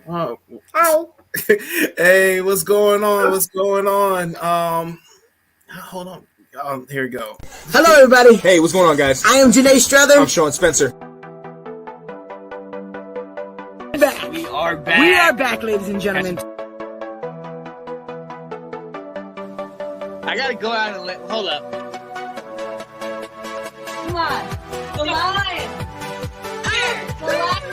Oh, Hi. hey, what's going on? What's going on? Hold on. Here we go. Hello, everybody. Hey, what's going on, guys? I am Janae Strother. I'm Sean Spencer. Back. We are back. We are back, ladies and gentlemen. I gotta go out and hold up. Come on. The lion. Here. The lion.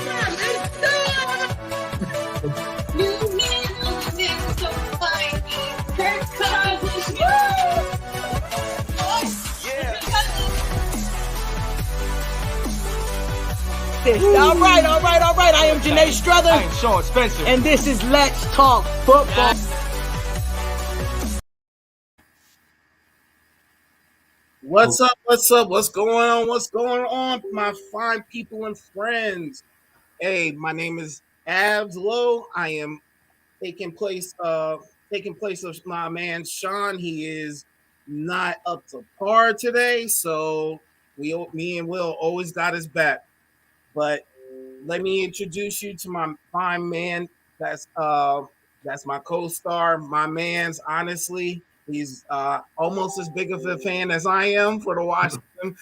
New music so fine. Kirk Cousins. All right. I am Janae Strother. I'm Sean Spencer. And this is Let's Talk Football. What's up? What's up? What's going on? What's going on, my fine people and friends? Hey, my name is Abs Low. I am taking place of my man Sean. He is not up to par today, so me and Will always got his back. But let me introduce you to my fine man. That's my co-star. My man's honestly, he's almost as big of a fan as I am for the Washington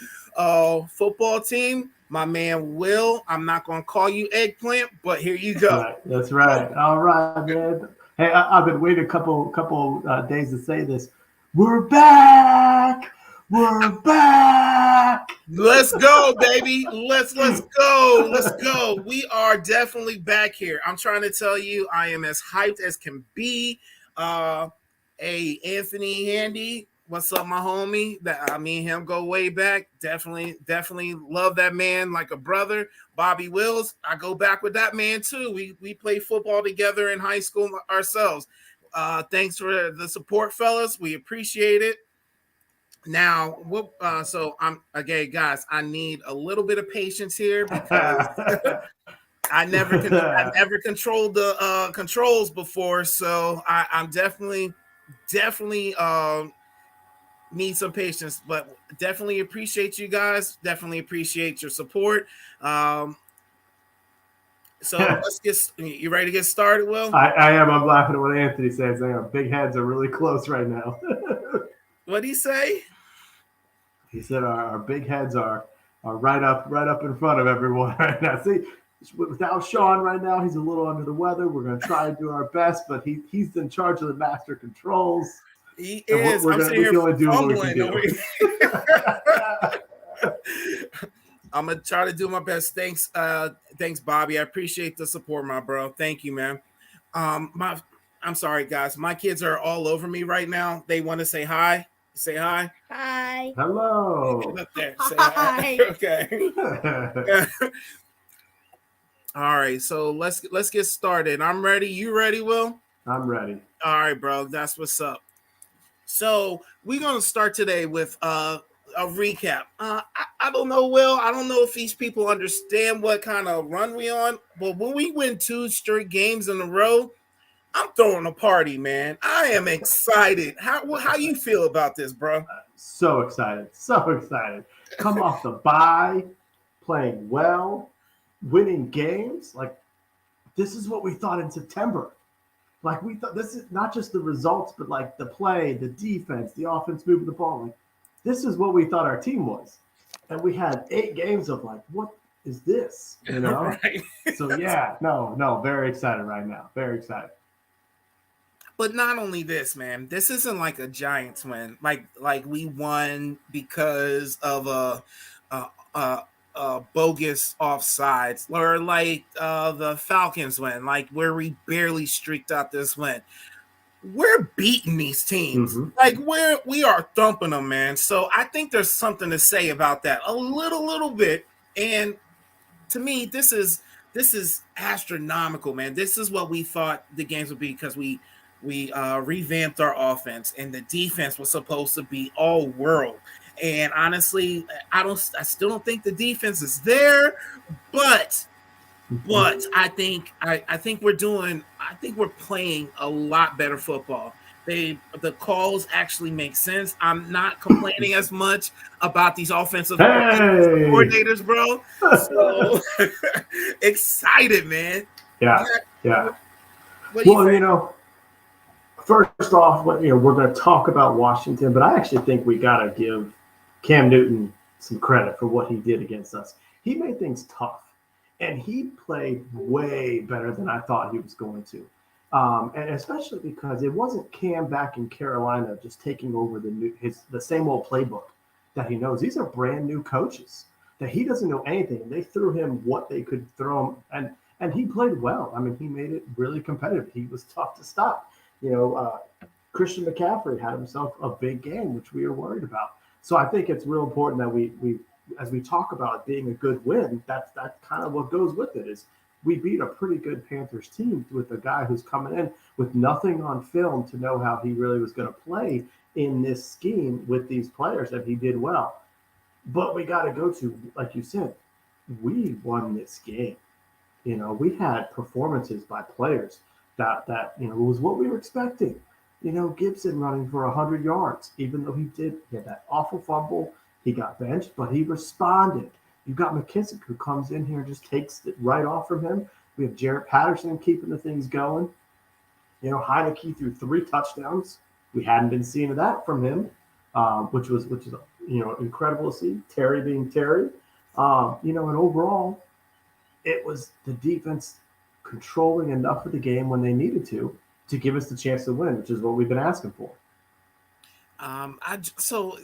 football team. My man Will. I'm not gonna call you eggplant, but here you go. That's right. All right, man. Hey, I've been waiting a couple days to say this. We're back. We're back. Let's go, baby. Let's go. Let's go. We are definitely back here. I'm trying to tell you, I am as hyped as can be. Hey, Anthony Handy, what's up, my homie? Me and him go way back. Definitely love that man like a brother. Bobby Wills, I go back with that man too. We played football together in high school ourselves. Thanks for the support, fellas. We appreciate it. Now, so I'm okay, guys. I need a little bit of patience here because I never controlled the controls before, so I'm definitely need some patience. But definitely appreciate you guys. Definitely appreciate your support. So let's get. You ready to get started, Will? I am. I'm laughing at what Anthony says. Big heads are really close right now. What'd he say? He said our big heads are right up in front of everyone right now. See, without Sean right now, he's a little under the weather. We're going to try and do our best, but he's in charge of the master controls. He is. I'm sitting here fumbling. I'm gonna try to do my best. Thanks, Bobby. I appreciate the support, my bro. Thank you, man. I'm sorry, guys. My kids are all over me right now. They want to say hi. Say hi. Hi. Hello. Get up there. Say hi. Okay. All right. So let's get started. I'm ready. You ready, Will? I'm ready. All right, bro. That's what's up. So we're gonna start today with a recap. I don't know, Will. I don't know if these people understand what kind of run we on, but when we win 2 straight games in a row, I'm throwing a party, man. I am excited. How you feel about this, bro? So excited. Come off the bye, playing well, winning games. Like, this is what we thought in September. Like, we thought this is not just the results, but like the play, the defense, the offense moving the ball. Like, this is what we thought our team was. And we had 8 games of like, what is this? You know? Right. So yeah, no, very excited right now. Very excited. But not only this, man. This isn't like a Giants win. Like we won because of a bogus offsides, or like the Falcons win, like where we barely streaked out this win. We're beating these teams. Mm-hmm. Like we are thumping them, man. So I think there's something to say about that a little bit. And to me, this is astronomical, man. This is what we thought the games would be, because we revamped our offense, and the defense was supposed to be all world. And honestly, I still don't think the defense is there, but I think we're playing a lot better football. The calls actually make sense. I'm not complaining as much about these offensive coordinators, bro. So excited, man. Yeah. Yeah. What do you Well, think? first off, we're going to talk about Washington, but I actually think we got to give Cam Newton some credit for what he did against us. He made things tough, and he played way better than I thought he was going to. And especially because it wasn't Cam back in Carolina just taking over the same old playbook that he knows. These are brand new coaches that he doesn't know anything. They threw him what they could throw him, and he played well. I mean, he made it really competitive. He was tough to stop. You know, Christian McCaffrey had himself a big game, which we were worried about. So I think it's real important that we as we talk about it being a good win, that's kind of what goes with it. Is we beat a pretty good Panthers team with a guy who's coming in with nothing on film to know how he really was going to play in this scheme with these players, and he did well. But we got to go to, like you said, we won this game. We had performances by players that was what we were expecting. Gibson running for 100 yards, even though he had that awful fumble. He got benched, but he responded. You've got McKissick who comes in here and just takes it right off from him. We have Jarrett Patterson keeping the things going. Heineke threw 3 touchdowns. We hadn't been seeing that from him, which is incredible to see. Terry being Terry, and overall, it was the defense controlling enough of the game when they needed to give us the chance to win, which is what we've been asking for. So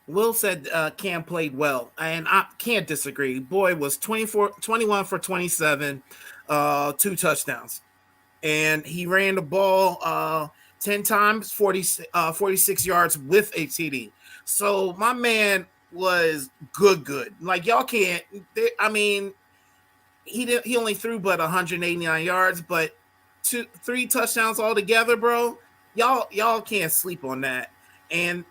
Will said Cam played well, and I can't disagree. Boy was 21 for 27, 2 touchdowns, and he ran the ball 10 times, 46 yards with a TD. So my man was good. Like y'all can't. I mean, he only threw but 189 yards, but 3 touchdowns altogether, bro. Y'all can't sleep on that. And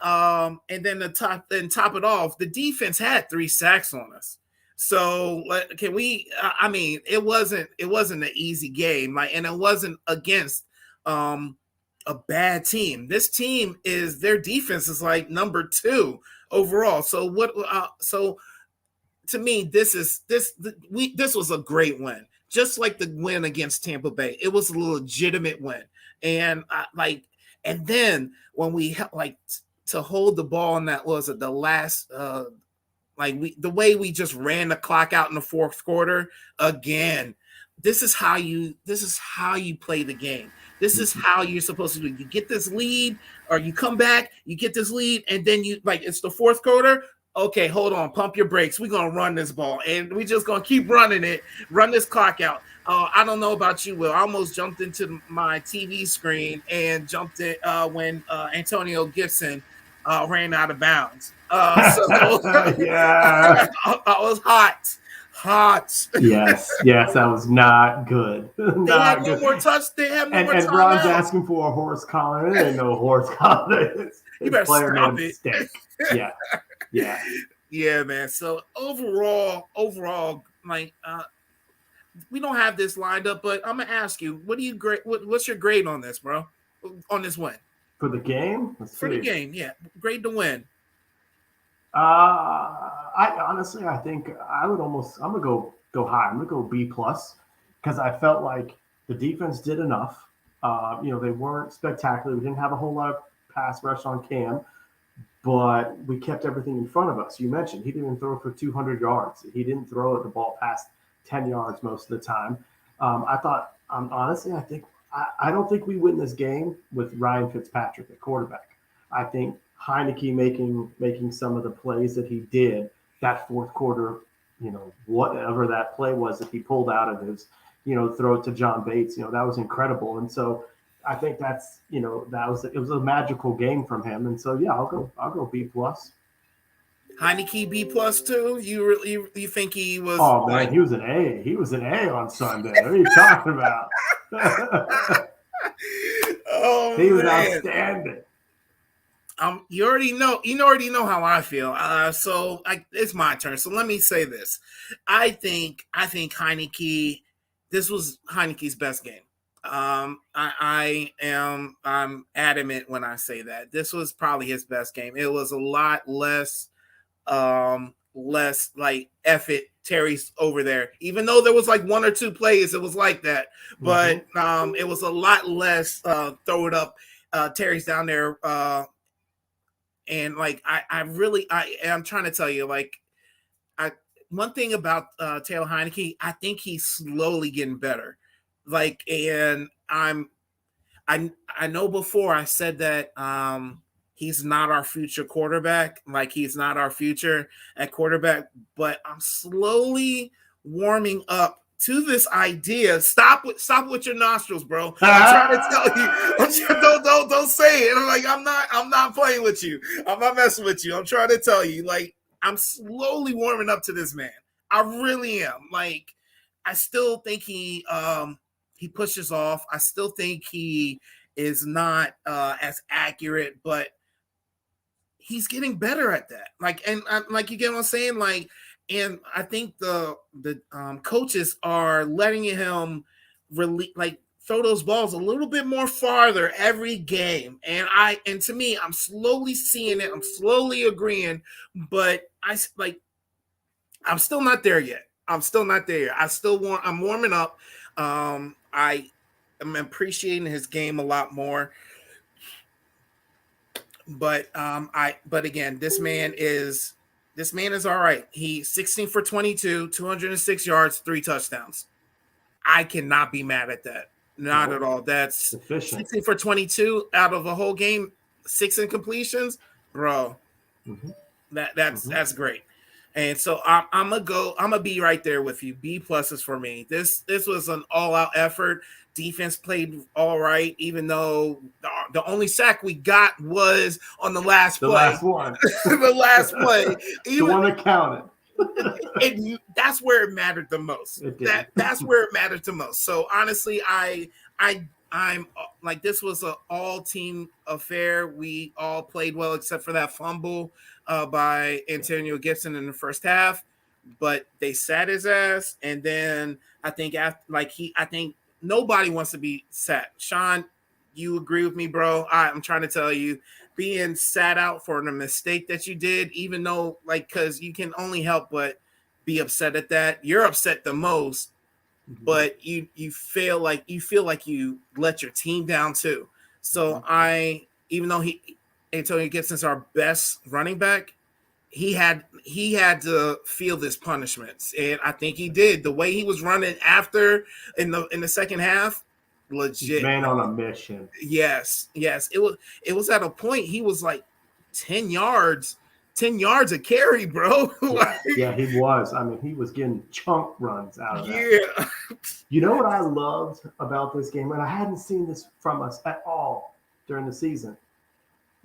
then top it off, the defense had 3 sacks on us. So can we? I mean, it wasn't an easy game, and it wasn't against a bad team. This team their defense is like number 2 overall. So what? So to me, this was a great win, just like the win against Tampa Bay. It was a legitimate win, and and then when we to hold the ball, and that was the last the way we just ran the clock out in the 4th quarter again. This is how you play the game. This is how you're supposed to do. You get this lead, or you come back, you get this lead, and then it's the 4th quarter. Okay, hold on, pump your brakes. We're gonna run this ball, and we're just gonna keep running it, run this clock out. I don't know about you, Will. I almost jumped into my TV screen and jumped it when Antonio Gibson ran out of bounds. Yeah. I was hot. Yes, that was not good. They had no more touch. They had no more and time. Ron's asking for a horse collar. There ain't no horse collar. You better player made a stop it. mistake. Yeah, man. So overall, we don't have this lined up, but I'm gonna ask you, what's your grade on this, bro? On this win for the game? The game, yeah, grade to win. I think I'm gonna go high. I'm gonna go B plus because I felt like the defense did enough. They weren't spectacular. We didn't have a whole lot of pass rush on Cam, but we kept everything in front of us. You mentioned he didn't even throw for 200 yards. He didn't throw the ball past 10 yards most of the time. I thought, honestly, I don't think we win this game with Ryan Fitzpatrick at quarterback. I think Heineke making some of the plays that he did that 4th quarter, whatever that play was that he pulled out of his, throw it to John Bates, that was incredible. And so I think that's, it was a magical game from him. And so, yeah, I'll go B plus. Heineke B plus too. You think he was? Oh man, he was an A. He was an A on Sunday. What are you talking about? He was outstanding. You already know how I feel. It's my turn. So let me say this. I think Heineke. This was Heineke's best game. I'm adamant when I say that this was probably his best game. It was a lot less less like F it, Terry's over there. Even though there was like one or two plays, it was like that. But it was a lot less throw it up. Terry's down there. And like I'm trying to tell you, like one thing about Taylor Heineke, I think he's slowly getting better. Like, and I know before I said that he's not our future quarterback, like he's not our future at quarterback, but I'm slowly warming up to this idea. Stop with your nostrils, bro. I'm trying to tell you. Don't say it. I'm like, I'm not playing with you. I'm not messing with you. I'm trying to tell you, like, I'm slowly warming up to this man. I really am. Like, I still think he pushes off. I still think he is not as accurate, but he's getting better at that. Like, and like, you get what I'm saying? Like, and I think the coaches are letting him really like throw those balls a little bit more farther every game. And to me, I'm slowly seeing it. I'm slowly agreeing, but I'm still not there yet. I'm still not there. I'm warming up. I am appreciating his game a lot more. But again, this man is all right. He's 16 for 22, 206 yards, 3 touchdowns. I cannot be mad at that. Not at all. That's sufficient. 16 for 22 out of a whole game, 6 incompletions, bro. That's great. And so I'm gonna be right there with you. B pluses for me. This was an all-out effort. Defense played all right, even though the only sack we got was on the last play. Last one. The last play. The one that counted. That's where it mattered the most. That's where it mattered the most. So honestly, I'm like, this was an all-team affair. We all played well except for that fumble by Antonio Gibson in the first half, but they sat his ass. And then I think I think nobody wants to be sat. Sean, you agree with me, bro? I'm trying to tell you, being sat out for the mistake that you did, even though, like, because you can only help but be upset at that. You're upset the most, but you feel like you let your team down too. So even though Antonio Gibson's our best running back, he had to feel this punishment, and I think he did. The way he was running after in the second half, legit man on a mission. Yes, it was at a point he was like 10 yards a carry, bro. Yeah, he was. I mean, he was getting chunk runs out of that. Yeah. You know what I loved about this game, and I hadn't seen this from us at all during the season.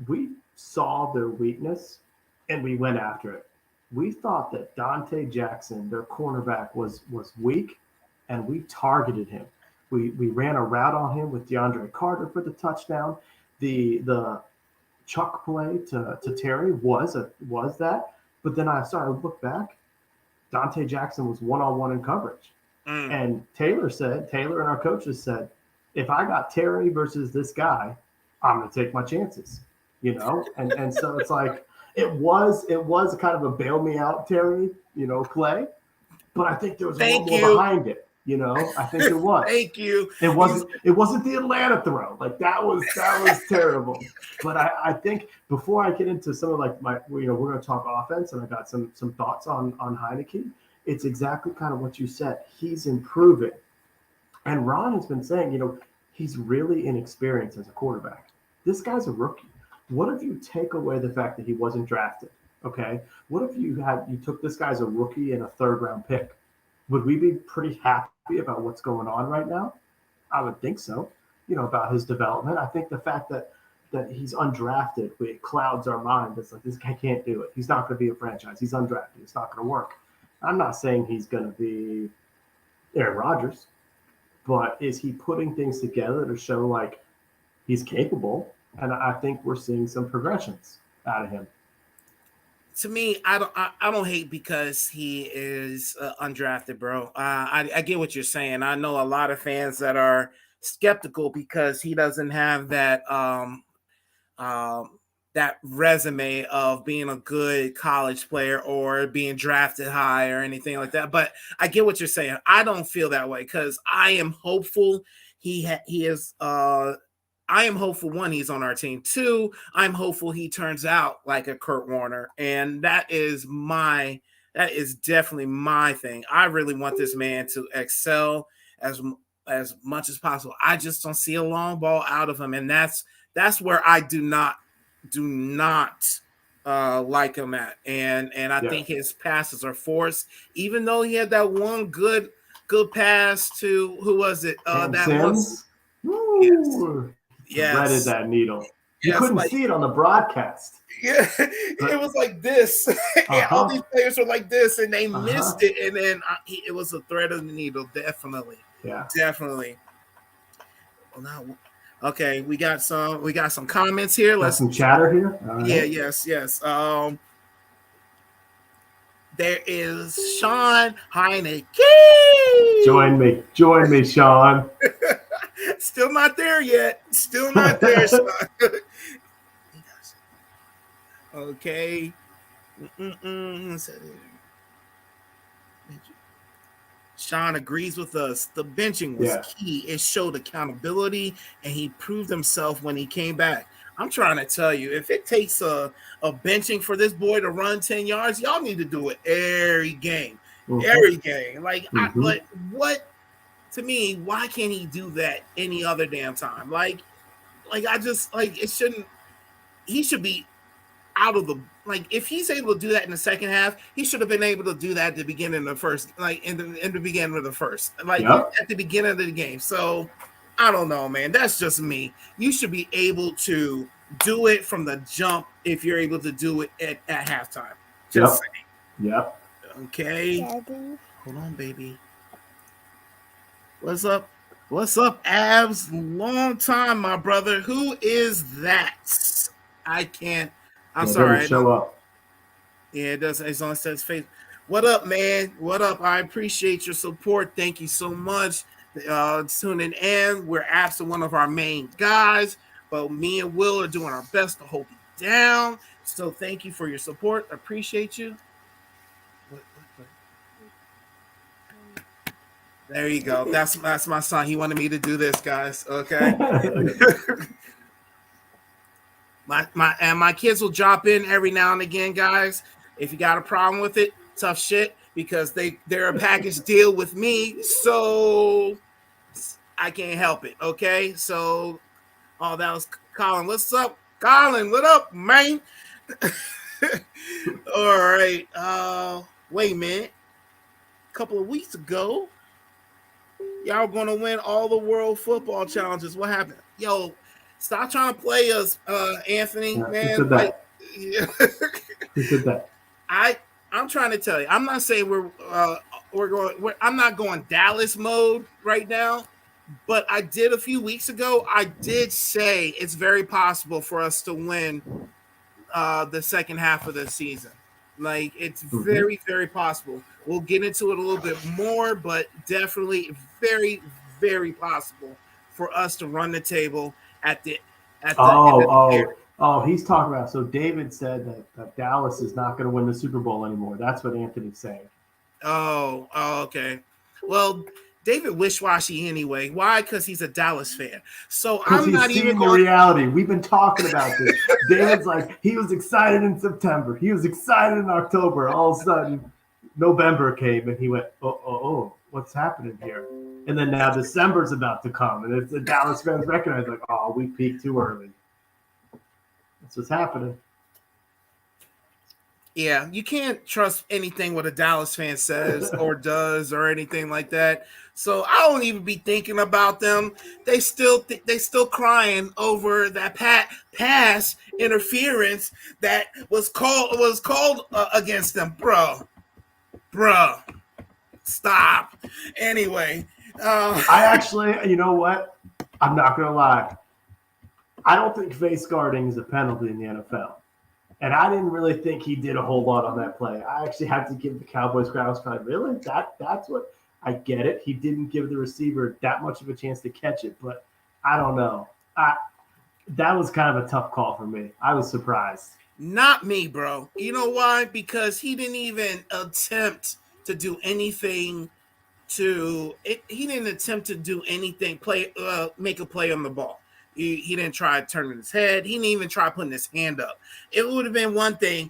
We saw their weakness and we went after it. We thought that Dante Jackson, their cornerback, was weak, and we targeted him. We ran a route on him with DeAndre Carter for the touchdown. The chuck play to Terry was that. But then I started to look back. Dante Jackson was one-on-one in coverage. And Taylor and our coaches said, if I got Terry versus this guy, I'm going to take my chances, you know? And so it's like, it was kind of a bail me out Terry, play. But I think there was a little more behind it. I think it was. Thank you. It wasn't the Atlanta throw. Like that was terrible. But I think before I get into some of like we're going to talk offense, and I got some thoughts on Heineke. It's exactly kind of what you said. He's improving, and Ron has been saying, he's really inexperienced as a quarterback. This guy's a rookie. What if you take away the fact that he wasn't drafted? Okay. What if you took this guy as a rookie and a 3rd round pick? Would we be pretty happy about what's going on right now? I would think so, about his development. I think the fact that he's undrafted, it clouds our mind. It's like, this guy can't do it. He's not going to be a franchise. He's undrafted. It's not going to work. I'm not saying he's going to be Aaron Rodgers, but is he putting things together to show like he's capable? And I think we're seeing some progressions out of him. To me, I don't hate because he is undrafted, bro. I get what you're saying. I know a lot of fans that are skeptical because he doesn't have that that resume of being a good college player or being drafted high or anything like that. But I get what you're saying. I don't feel that way because I am hopeful he is I am hopeful one, he's on our team. Two, I'm hopeful he turns out like a Kurt Warner. And that is definitely my thing. I really want this man to excel as much as possible. I just don't see a long ball out of him. And that's where I do not like him at. And I think his passes are forced, even though he had that one good pass to who was it? That Sims? was yes. Threaded that needle. You couldn't see it on the broadcast. Yeah, it was like this. And all these players were like this, and they missed it. And then it was a thread of the needle, definitely. Yeah, definitely. Well, now, okay, we got some comments here. Let's some chatter here. Right. Yeah, yes. There is Sean Heineke. Join me, Sean. Still not there yet. Still not there, Sean. Okay. Sean agrees with us. The benching was key. It showed accountability, and he proved himself when he came back. I'm trying to tell you, if it takes a benching for this boy to run 10 yards, y'all need to do it every game. Every game. But what, to me, why can't he do that any other damn time? He should be out of the, if he's able to do that in the second half, he should have been able to do that at the beginning of the first, in the beginning of the first, at the beginning of the game. So I don't know, man. That's just me. You should be able to do it from the jump if you're able to do it at halftime. Just saying. Yep. Okay. Daddy. Hold on, baby. What's up? What's up, Abs? Long time, my brother. Who is that? I can't. I'm sorry. Show up. Yeah, it does. It's on his face. What up, man? What up? I appreciate your support. Thank you so much. Tuning in. We're absent one of our main guys, but me and Will are doing our best to hold you down. So thank you for your support. Appreciate you. There you go. That's my son. He wanted me to do this, guys. Okay. My kids will drop in every now and again, guys. If you got a problem with it, tough shit, because they're a package deal with me, so I can't help it. Okay. So, that was Colin. What's up, Colin? What up, man? All right. Wait a minute. A couple of weeks ago, y'all gonna win all the world football challenges. What happened? Yo, stop trying to play us, Anthony, man. Who said that? I'm trying to tell you. I'm not saying I'm not going Dallas mode right now, but I did a few weeks ago. I did say it's very possible for us to win the second half of the season. It's very, very possible. We'll get into it a little bit more, but definitely very, very possible for us to run the table at the end of the year. He's talking about. So David said that Dallas is not going to win the Super Bowl anymore. That's what Anthony's saying. Oh, okay. Well, David wish-washy anyway. Why? Because he's a Dallas fan. So I'm not even going. The reality. We've been talking about this. David's like, he was excited in September. He was excited in October. All of a sudden, November came and he went, oh, what's happening here? And then now December's about to come, and it's the Dallas fans recognize, we peaked too early. That's what's happening. Yeah, you can't trust anything what a Dallas fan says or does or anything like that. So I don't even be thinking about them. They still crying over that pass interference that was called against them, bro. Stop. Anyway, I actually, you know what? I'm not gonna lie. I don't think face guarding is a penalty in the NFL. And I didn't really think he did a whole lot on that play. I actually had to give the Cowboys grounds credit. Really? That's what I get it. He didn't give the receiver that much of a chance to catch it, but I don't know. That was kind of a tough call for me. I was surprised. Not me, bro. You know why? Because he didn't even attempt to do anything he didn't attempt to do anything, make a play on the ball. He didn't try turning his head. He didn't even try putting his hand up. It would have been one thing.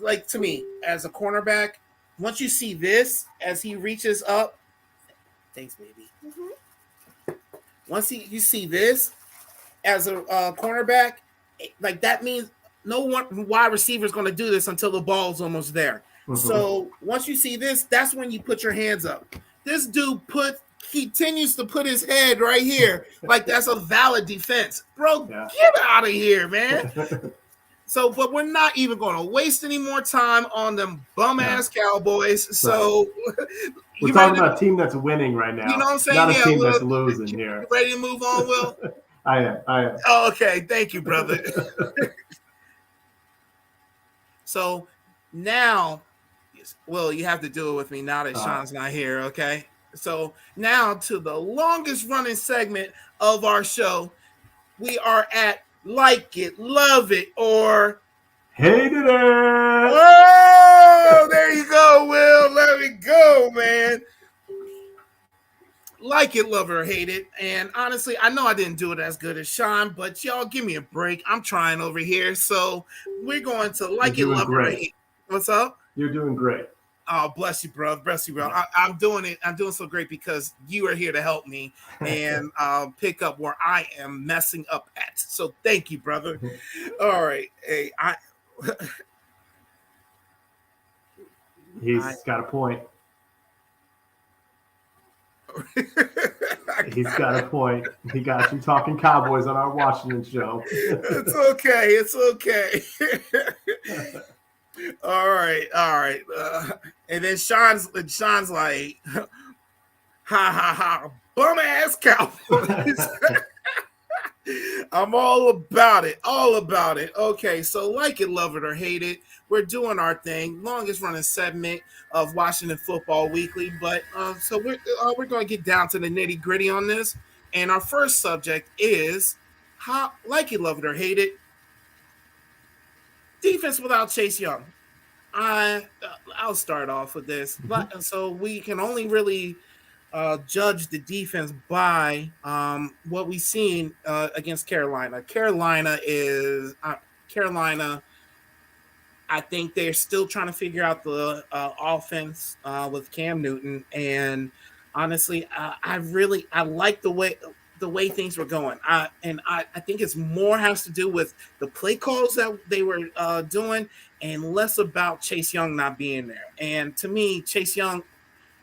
Like to me, as a cornerback, once you see this as he reaches up, thanks, baby. Once you see this as a cornerback, like that means no one wide receiver is going to do this until the ball's almost there. Mm-hmm. So once you see this, that's when you put your hands up. This dude continues to put his head right here, like that's a valid defense, bro. Yeah. Get out of here, man. So, but we're not even going to waste any more time on them bum ass Cowboys. Right. So we're talking about a team that's winning right now. You know what I'm saying? Not a team that's losing here. You ready to move on, Will? I am. Oh, okay, thank you, brother. So now, Will, you have to do it with me now that Sean's not here, okay? So now to the longest running segment of our show, we are at Like It, Love It, or Hated It. Oh, there you go, Will. Let me go, man. Like it, love it, or hate it. And honestly, I know I didn't do it as good as Sean, but y'all give me a break. I'm trying over here. So we're going to like it, love it, or hate it. What's up? You're doing great. Oh, bless you, bro. Bless you, bro. I'm doing it. I'm doing so great because you are here to help me and pick up where I am messing up at. So thank you, brother. All right. Hey, He's got a point. He's got a point. He got you talking Cowboys on our Washington show. It's okay. It's okay. All right. And then Sean's like, ha ha ha, bum ass Cowboys. I'm all about it. Okay, so like it, love it, or hate it, we're doing our thing. Longest running segment of Washington Football Weekly, but so we're going to get down to the nitty gritty on this. And our first subject is how like it, love it, or hate it. Defense without Chase Young. I'll start off with this. Mm-hmm. So we can only really judge the defense by what we've seen against Carolina. Carolina, I think they're still trying to figure out the offense with Cam Newton. And honestly, I like the way things were going. I think it's more has to do with the play calls that they were doing and less about Chase Young not being there. And to me, Chase Young,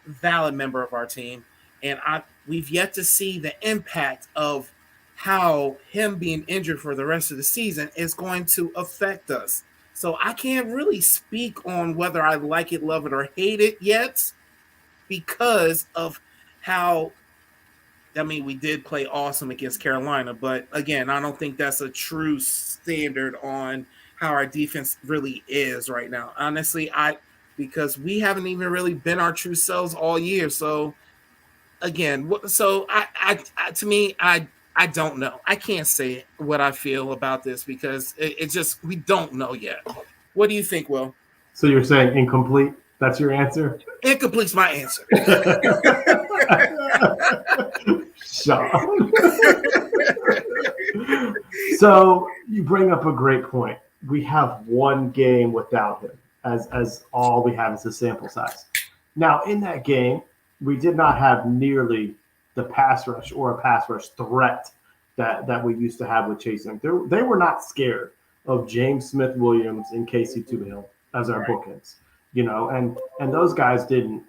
valid member of our team, and we've yet to see the impact of how him being injured for the rest of the season is going to affect us. So I can't really speak on whether I like it, love it, or hate it yet because of how, I mean, we did play awesome against Carolina, but again, I don't think that's a true standard on how our defense really is right now. Honestly, because we haven't even really been our true selves all year. So again, to me, I don't know. I can't say what I feel about this because it just, we don't know yet. What do you think, Will? So you're saying incomplete? That's your answer? Incomplete's my answer. Sean. So you bring up a great point. We have one game without him as all we have is a sample size. Now, in that game, we did not have nearly the pass rush or a pass rush threat that we used to have with Chase Young. They were not scared of James Smith-Williams and Casey Toohill as our bookends, and those guys didn't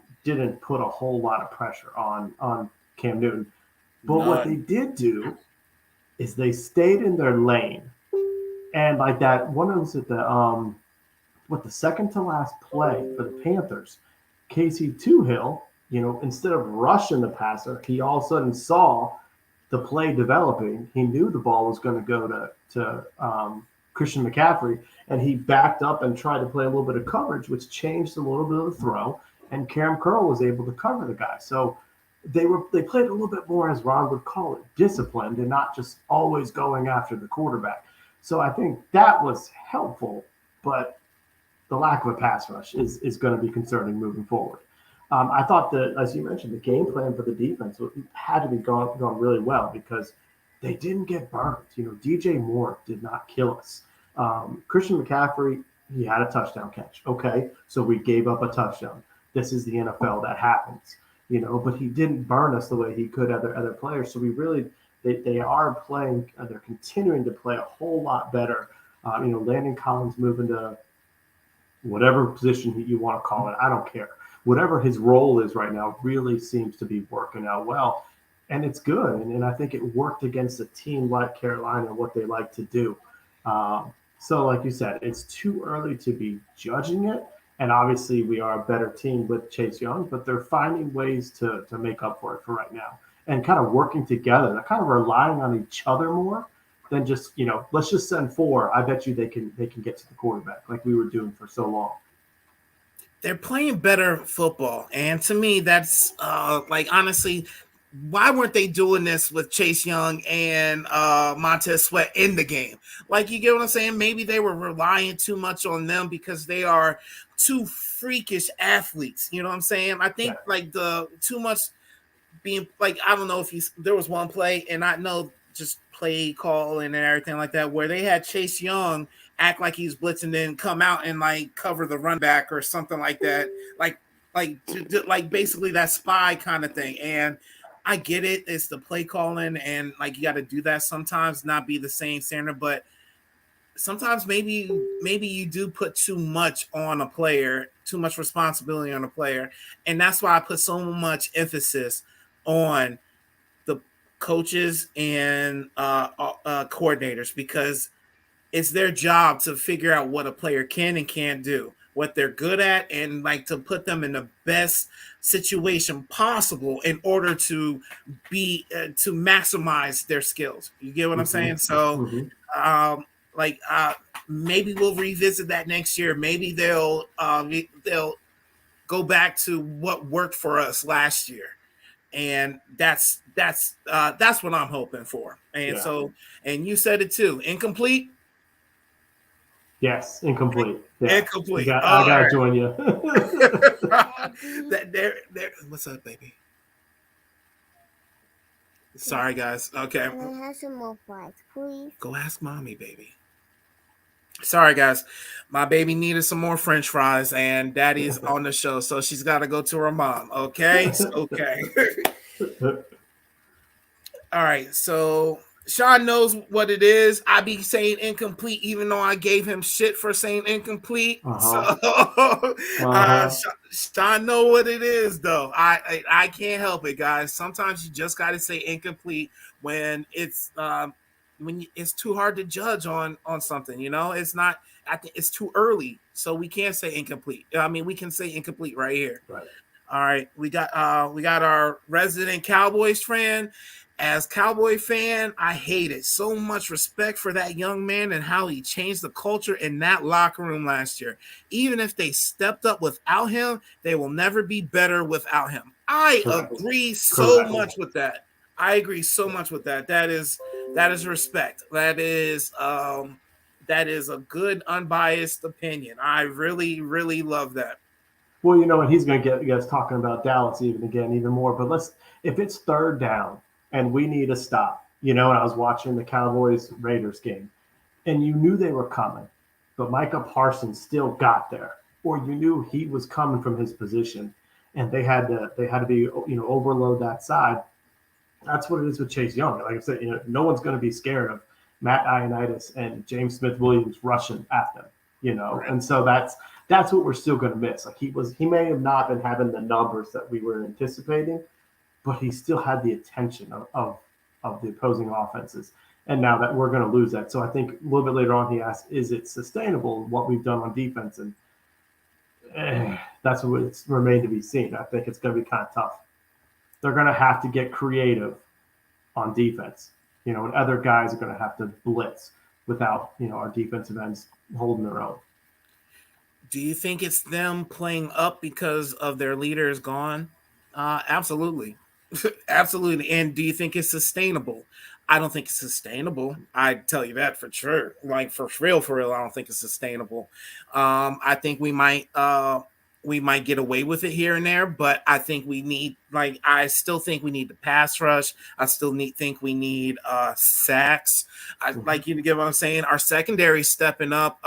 put a whole lot of pressure on Cam Newton. But what they did do is they stayed in their lane. And like that one was at the second to last play for the Panthers, Casey Toohill, instead of rushing the passer, he all of a sudden saw the play developing. He knew the ball was going to go to Christian McCaffrey, and he backed up and tried to play a little bit of coverage, which changed a little bit of the throw, and Cam Curl was able to cover the guy. So they played a little bit more, as Ron would call it, disciplined and not just always going after the quarterback. So I think that was helpful, but the lack of a pass rush is going to be concerning moving forward. I thought that, as you mentioned, the game plan for the defense had to be going really well because they didn't get burned. DJ Moore did not kill us. Christian McCaffrey, he had a touchdown catch. Okay, so we gave up a touchdown. This is the NFL. That happens. But he didn't burn us the way he could other players. So we really, they are playing, they're continuing to play a whole lot better. Landon Collins moving to whatever position you want to call it. I don't care. Whatever his role is right now really seems to be working out well. And it's good. And I think it worked against a team like Carolina, what they like to do. So like you said, it's too early to be judging it. And obviously we are a better team with Chase Young, but they're finding ways to make up for it for right now and kind of working together. They're kind of relying on each other more than just, let's just send 4. I bet you they can get to the quarterback like we were doing for so long. They're playing better football. And to me, that's honestly, why weren't they doing this with Chase Young and Montez Sweat in the game? Like, you get what I'm saying? Maybe they were relying too much on them because they are two freakish athletes. You know what I'm saying? I think the too much being like, I don't know if there was one play, and I know just play call and everything like that, where they had Chase Young act like he's blitzing, then come out and like cover the run back or something like that. Like basically that spy kind of thing. And I get it. It's the play calling, and like you got to do that sometimes, not be the same standard. But sometimes maybe you do put too much on a player, too much responsibility on a player, and that's why I put so much emphasis on the coaches and coordinators, because it's their job to figure out what a player can and can't do, what they're good at, and like to put them in the best situation possible in order to be to maximize their skills. You get what I'm saying? So maybe we'll revisit that next year. Maybe they'll go back to what worked for us last year, and that's what I'm hoping for. And so, and you said it too, incomplete. Yes, incomplete. Yeah. Incomplete. I gotta join you. What's up, baby? Sorry, guys. Okay. Can I have some more fries, please? Go ask mommy, baby. Sorry, guys. My baby needed some more French fries, and Daddy's on the show, so she's got to go to her mom. Okay? Okay. All right. So Sean knows what it is. I be saying incomplete, even though I gave him shit for saying incomplete. So Sean know what it is, though. I can't help it, guys. Sometimes you just got to say incomplete when it's it's too hard to judge on something. It's not. I think it's too early, so we can't say incomplete. I mean, we can say incomplete right here. Right. All right. We got our resident Cowboys fan. As Cowboy fan, I hate it. So much respect for that young man and how he changed the culture in that locker room last year. Even if they stepped up without him, they will never be better without him. I agree so much with that. I agree so much with that. That is respect. That is a good, unbiased opinion. I really, really love that. Well, and he's going to get us talking about Dallas even more. But if it's third down and we need a stop, and I was watching the Cowboys-Raiders game, and you knew they were coming, but Micah Parsons still got there, or you knew he was coming from his position, and they had to be overload that side. That's what it is with Chase Young. Like I said, no one's going to be scared of Matt Ioannidis and James Smith-Williams rushing at them, right. And so that's what we're still going to miss. Like he may have not been having the numbers that we were anticipating, but he still had the attention of the opposing offenses. And now that we're going to lose that. So I think a little bit later on, he asked, is it sustainable what we've done on defense? And that's what's remained to be seen. I think it's going to be kind of tough. They're going to have to get creative on defense, and other guys are going to have to blitz without, our defensive ends holding their own. Do you think it's them playing up because of their leader is gone? Absolutely. Absolutely. And do you think it's sustainable? I don't think it's sustainable. I tell you that for sure. Like for real, I don't think it's sustainable. I think we might get away with it here and there, but I think we need I still think we need the pass rush. I still think we need sacks. I like you to get what I'm saying. Our secondary stepping up.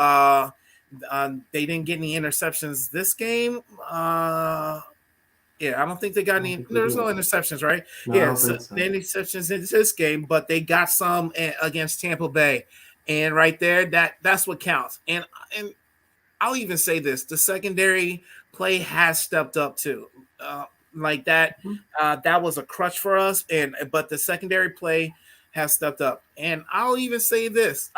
They didn't get any interceptions this game. Yeah, I don't think they got any. There's no interceptions, right? No, I Yeah, don't so, think so. any interceptions in this game, but they got some against Tampa Bay, and right there, that's what counts. And I'll even say this: the secondary play has stepped up too. Like that, that was a crutch for us, but the secondary play has stepped up. And I'll even say this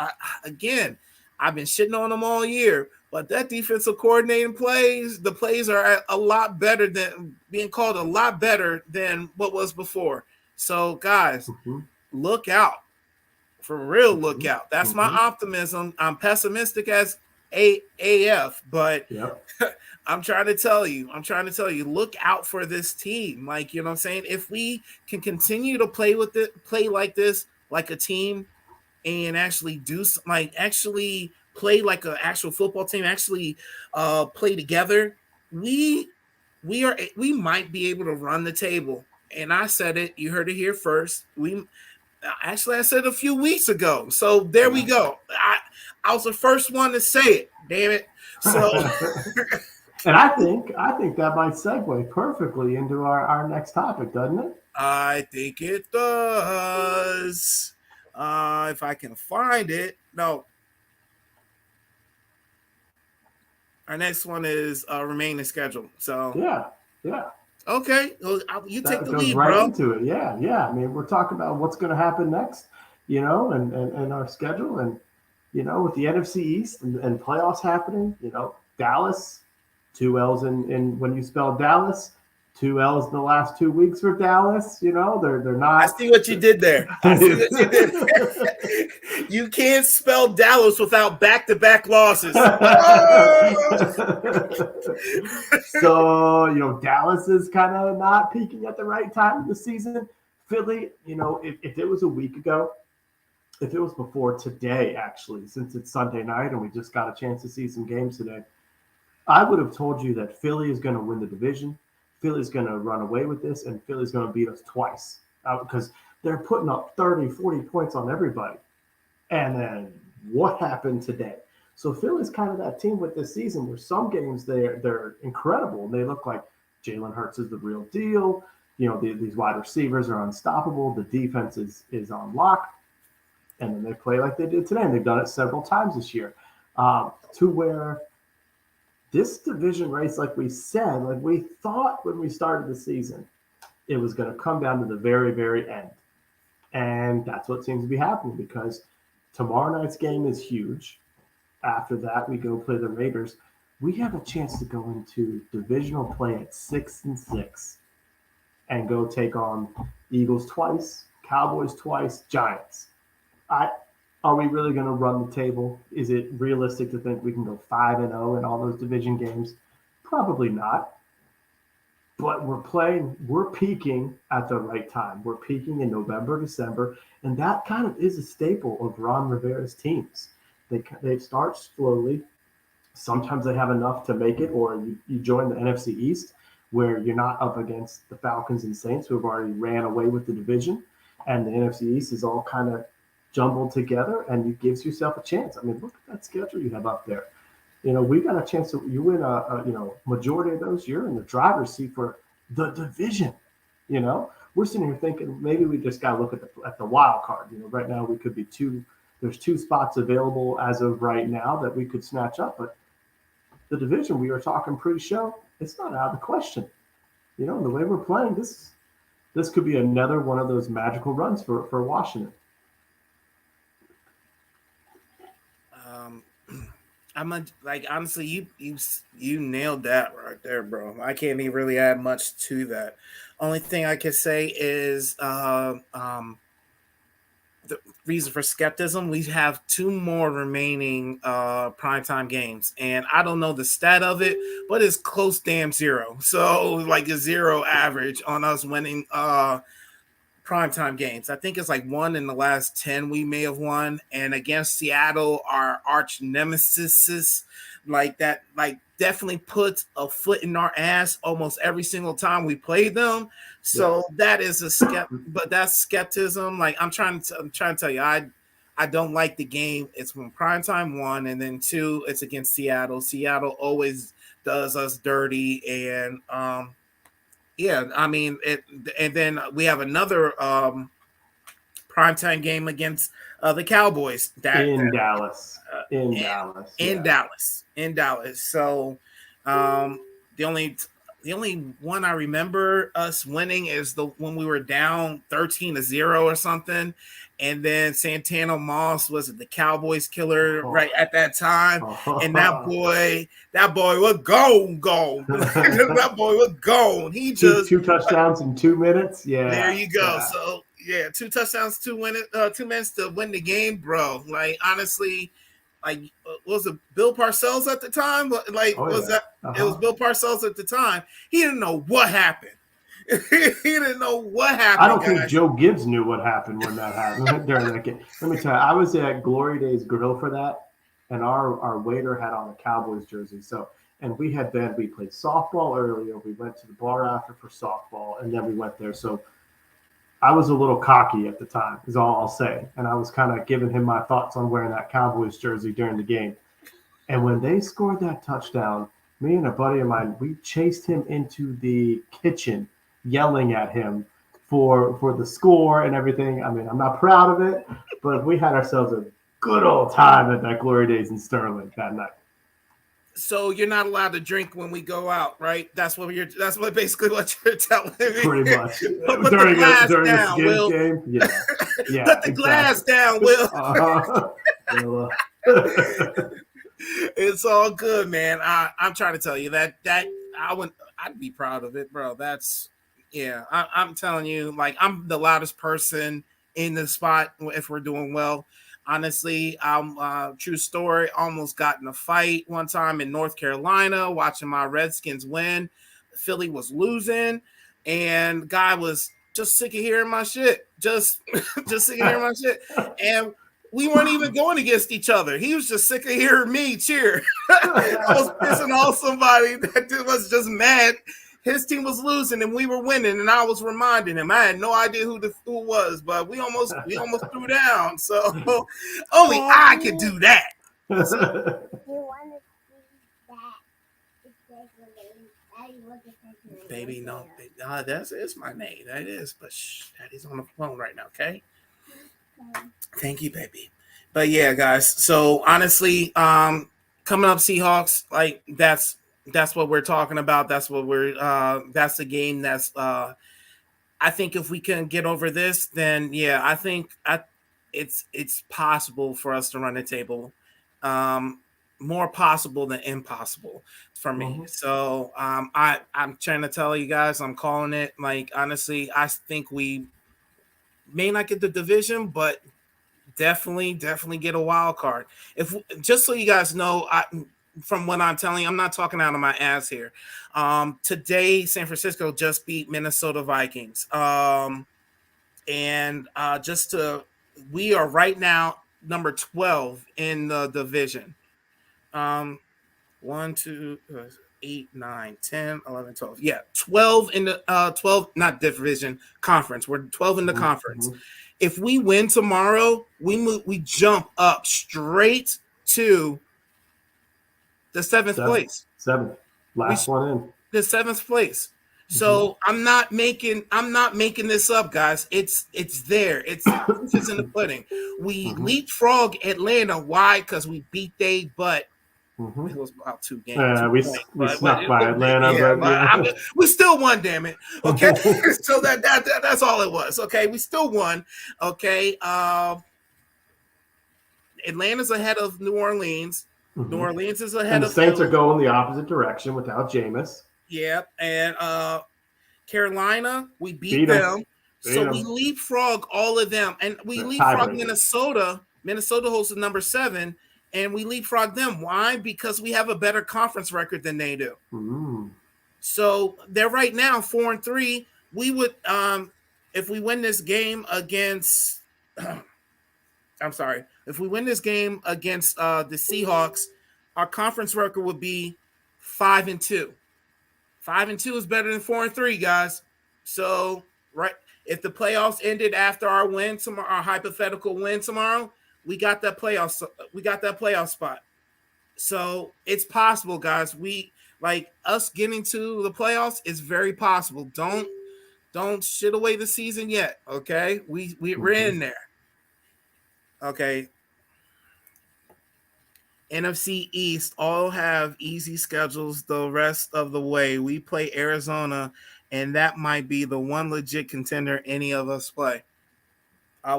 again: I've been shitting on them all year, but that defensive coordinating plays, the plays are a lot better than being called a lot better than what was before. So, guys, look out. For real, look out. That's my optimism. I'm pessimistic as AF, but Yep. I'm trying to tell you, look out for this team. Like, you know what I'm saying? If we can continue to play like this, like a team, and actually actually play like an actual football team, actually play together, we might be able to run the table. And I said it, you heard it here first. I said it a few weeks ago. So there we go. I was the first one to say it. Damn it. So and I think that might segue perfectly into our next topic, doesn't it? I think it does. If I can find it. No. Our next one is remaining schedule. So yeah. Okay, well, you take the lead, right bro. into it. Yeah. I mean, we're talking about what's going to happen next, and our schedule, and with the NFC East and playoffs happening. Dallas, 2 L's in when you spell Dallas, 2 L's in the last 2 weeks for Dallas. They're not. I see what you did there. You can't spell Dallas without back-to-back losses. So, Dallas is kind of not peaking at the right time of the season. Philly, if it was a week ago, if it was before today, actually, since it's Sunday night and we just got a chance to see some games today, I would have told you that Philly is going to win the division. Philly's going to run away with this, and Philly's going to beat us twice because they're putting up 30, 40 points on everybody. And then what happened today? So Philly's kind of that team with this season where some games they're incredible. They look like Jalen Hurts is the real deal. These wide receivers are unstoppable. The defense is on lock. And then they play like they did today. And they've done it several times this year. To where this division race, like we said, like we thought when we started the season, it was going to come down to the very, very end. And that's what seems to be happening because tomorrow night's game is huge. After that, we go play the Raiders. We have a chance to go into divisional play at 6-6 and go take on Eagles twice, Cowboys twice, Giants. Are we really going to run the table? Is it realistic to think we can go 5-0 in all those division games? Probably not. But we're peaking at the right time. We're peaking in November, December, and that kind of is a staple of Ron Rivera's teams. They start slowly. Sometimes they have enough to make it, or you join the NFC East, where you're not up against the Falcons and Saints, who have already ran away with the division, and the NFC East is all kind of jumbled together, and it gives yourself a chance. I mean, look at that schedule you have up there. We got a chance to you win a majority of those. You're in the driver's seat for the division. We're sitting here thinking maybe we just got to look at the wild card. Right now we could be there's 2 spots available as of right now that we could snatch up, but the division we were talking pre-show, it's not out of the question. The way we're playing, this could be another one of those magical runs for Washington. Honestly, you nailed that right there, bro. I can't even really add much to that. Only thing I can say is the reason for skepticism, we have 2 more remaining primetime games, and I don't know the stat of it, but it's close damn zero. So like a 0 average on us winning primetime games. I think it's like 1 in the last 10 we may have won, and against Seattle, our arch nemesis, like that, like definitely puts a foot in our ass almost every single time we play them. So that is but that's skepticism. Like I'm trying to tell you, I don't like the game. It's from primetime 1, and then 2, it's against Seattle. Seattle always does us dirty, and yeah, I mean it. And then we have another primetime game against the Cowboys in Dallas. In Dallas. So the only one I remember us winning is the when we were down 13-0 or something, and then Santana Moss was the Cowboys killer right at that time, and that boy was gone. That boy was gone. He just two touchdowns in 2 minutes. Yeah, there you go. So yeah, 2 touchdowns, 2 minutes to win the game, bro. Like honestly, like was it Bill Parcells at the time? Like it was Bill Parcells at the time. He didn't know what happened. He didn't know what happened. I don't think Joe Gibbs knew what happened when that happened during that game. Let me tell you, I was at Glory Days Grill for that, and our waiter had on a Cowboys jersey. So, and we played softball earlier. We went to the bar after for softball, and then we went there. So I was a little cocky at the time, is all I'll say. And I was kind of giving him my thoughts on wearing that Cowboys jersey during the game. And when they scored that touchdown, me and a buddy of mine, we chased him into the kitchen, yelling at him for the score and everything. I mean, I'm not proud of it, but we had ourselves a good old time at that Glory Days in Sterling that night. So you're not allowed to drink when we go out, right? That's basically what you're telling me. Pretty much. Put during the glass down, Will. Game? Yeah. Put the glass down, Will. It's all good, man. I'm trying to tell you that I'd be proud of it, bro. That's I'm telling you, like I'm the loudest person in the spot if we're doing well. Honestly, true story. Almost got in a fight one time in North Carolina, watching my Redskins win. Philly was losing, and guy was just sick of hearing my shit. Just sick of hearing my shit. And we weren't even going against each other. He was just sick of hearing me cheer. I was pissing off somebody that was just mad. His team was losing and we were winning, and I was reminding him. I had no idea who it was, but we almost threw down. So only I could do that. Baby, no, it's my name. That is, but Daddy's on the phone right now. Okay. Thank you, baby. But yeah, guys. So honestly, coming up, Seahawks, like that's what we're talking about. That's what that's the game. That's I think if we can get over this, then yeah, I think it's possible for us to run the table. More possible than impossible for me. Mm-hmm. So I'm trying to tell you guys, I'm calling it. Like honestly, I think we may not get the division, but definitely get a wild card. If just so you guys know, from what I'm telling you, I'm not talking out of my ass here. Today, San Francisco just beat Minnesota Vikings. We are right now number 12 in the division. 1, 2, 8, 9, 10, 11, 12. Yeah, 12 in the 12, not division, conference. We're 12 in the conference. If we win tomorrow, we jump up straight to the seventh place. Last one in. The 7th place. So I'm not making this up, guys. It's there. It's in the pudding. We leapfrog Atlanta. Why? Because we beat they butt. It was about 2 games. We snuck by Atlanta, but we still won. Damn it. Okay, so that's all it was. Okay, we still won. Okay, Atlanta's ahead of New Orleans. New Orleans is ahead of the Saints are going the opposite direction without Jameis. Yeah, and Carolina, we beat them. So Damn. we leapfrog all of them, and we The leapfrog tiebreaker. Minnesota. Minnesota holds the number 7, and we leapfrog them. Why? Because we have a better conference record than they do. Mm. So they're right now 4-3. We would, if we win this game against, I'm sorry, if we win this game against the Seahawks, our conference record would be 5-2. 5-2 is better than 4-3, guys. So, right, if the playoffs ended after our win tomorrow, our hypothetical win tomorrow, we got that playoff spot. So it's possible, guys. We like us getting to the playoffs is very possible. Don't shit away the season yet. Okay, we're in there. Okay. NFC East all have easy schedules the rest of the way. We play Arizona, and that might be the one legit contender any of us play.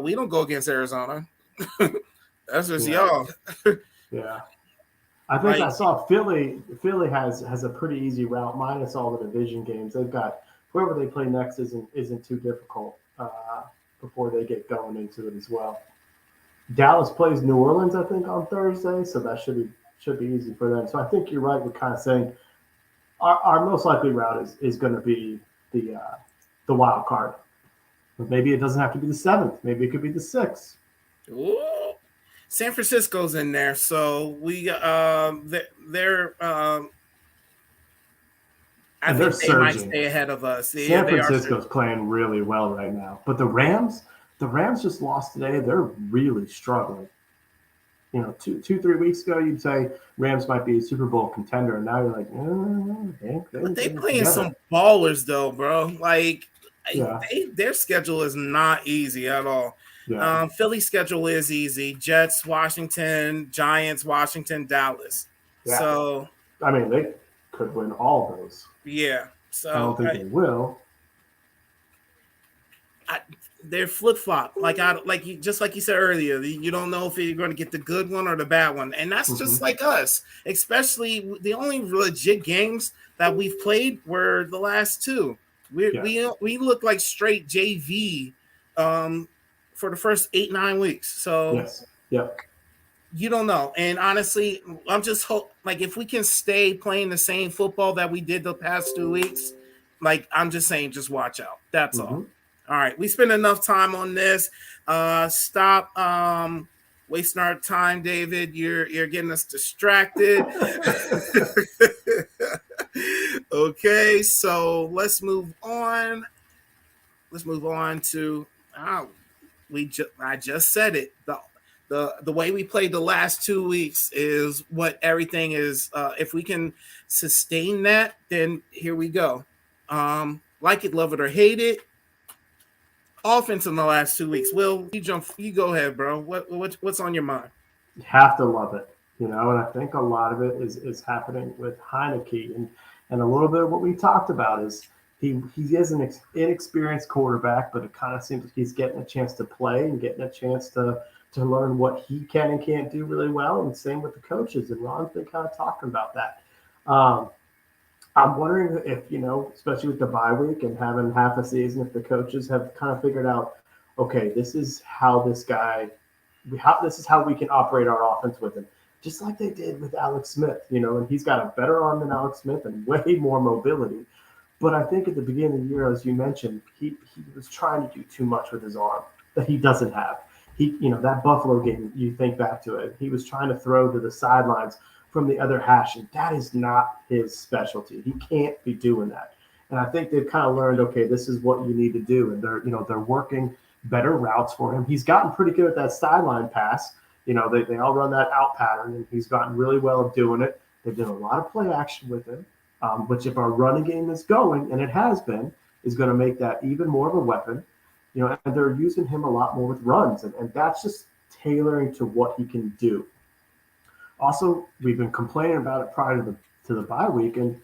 We don't go against Arizona. That's just y'all. Yeah. I think I saw Philly. Philly has a pretty easy route, minus all the division games. They've got whoever they play next isn't too difficult before they get going into it as well. Dallas plays New Orleans, I think, on Thursday, so that should be easy for them. So I think you're right with kind of saying our most likely route is going to be the wild card. But maybe it doesn't have to be the 7th. Maybe it could be the 6th. Ooh. San Francisco's in there, so they're I think they might stay ahead of us. San Francisco's playing really well right now, but the Rams just lost today. They're really struggling. You know, 2-3 weeks ago, you'd say Rams might be a Super Bowl contender, and now you're like, but they playing some ballers though, bro. Like, their schedule is not easy at all. Yeah. Philly's schedule is easy: Jets, Washington, Giants, Washington, Dallas. Yeah. So, I mean, they could win all those. Yeah. So I don't think they will. They're flip flop. Just like you said earlier, you don't know if you're going to get the good one or the bad one, and that's just like us. Especially the only legit games that we've played were the last 2. We look like straight JV for the first 8-9 weeks. So yes, yep. You don't know. And honestly, I'm just if we can stay playing the same football that we did the past 2 weeks, I'm just saying, just watch out. That's all. All right. We spent enough time on this. Stop wasting our time, David. You're getting us distracted. Okay, so let's move on. Let's move on to I just said it. The way we played the last 2 weeks is what everything is. If we can sustain that, then here we go. Like it, love it, or hate it. Offense in the last 2 weeks. Will, you go ahead, bro. What's on your mind? You have to love it, and I think a lot of it is happening with Heineke, and a little bit of what we talked about is he is an inexperienced quarterback, but it kind of seems like he's getting a chance to play and getting a chance to learn what he can and can't do really well, and same with the coaches. And Ron's been kind of talking about that. I'm wondering if, especially with the bye week and having half a season, if the coaches have kind of figured out, okay, this is how this is how we can operate our offense with him, just like they did with Alex Smith, and he's got a better arm than Alex Smith and way more mobility. But I think at the beginning of the year, as you mentioned, he was trying to do too much with his arm that he doesn't have. That Buffalo game, you think back to it, he was trying to throw to the sidelines from the other hash, and that is not his specialty. He can't be doing that. And I think they've kind of learned, okay, this is what you need to do. And they're working better routes for him. He's gotten pretty good at that sideline pass. They all run that out pattern, and he's gotten really well at doing it. They've done a lot of play action with him, which if our running game is going, and it has been, is going to make that even more of a weapon. And they're using him a lot more with runs, and that's just tailoring to what he can do. Also, we've been complaining about it prior to the bye week, and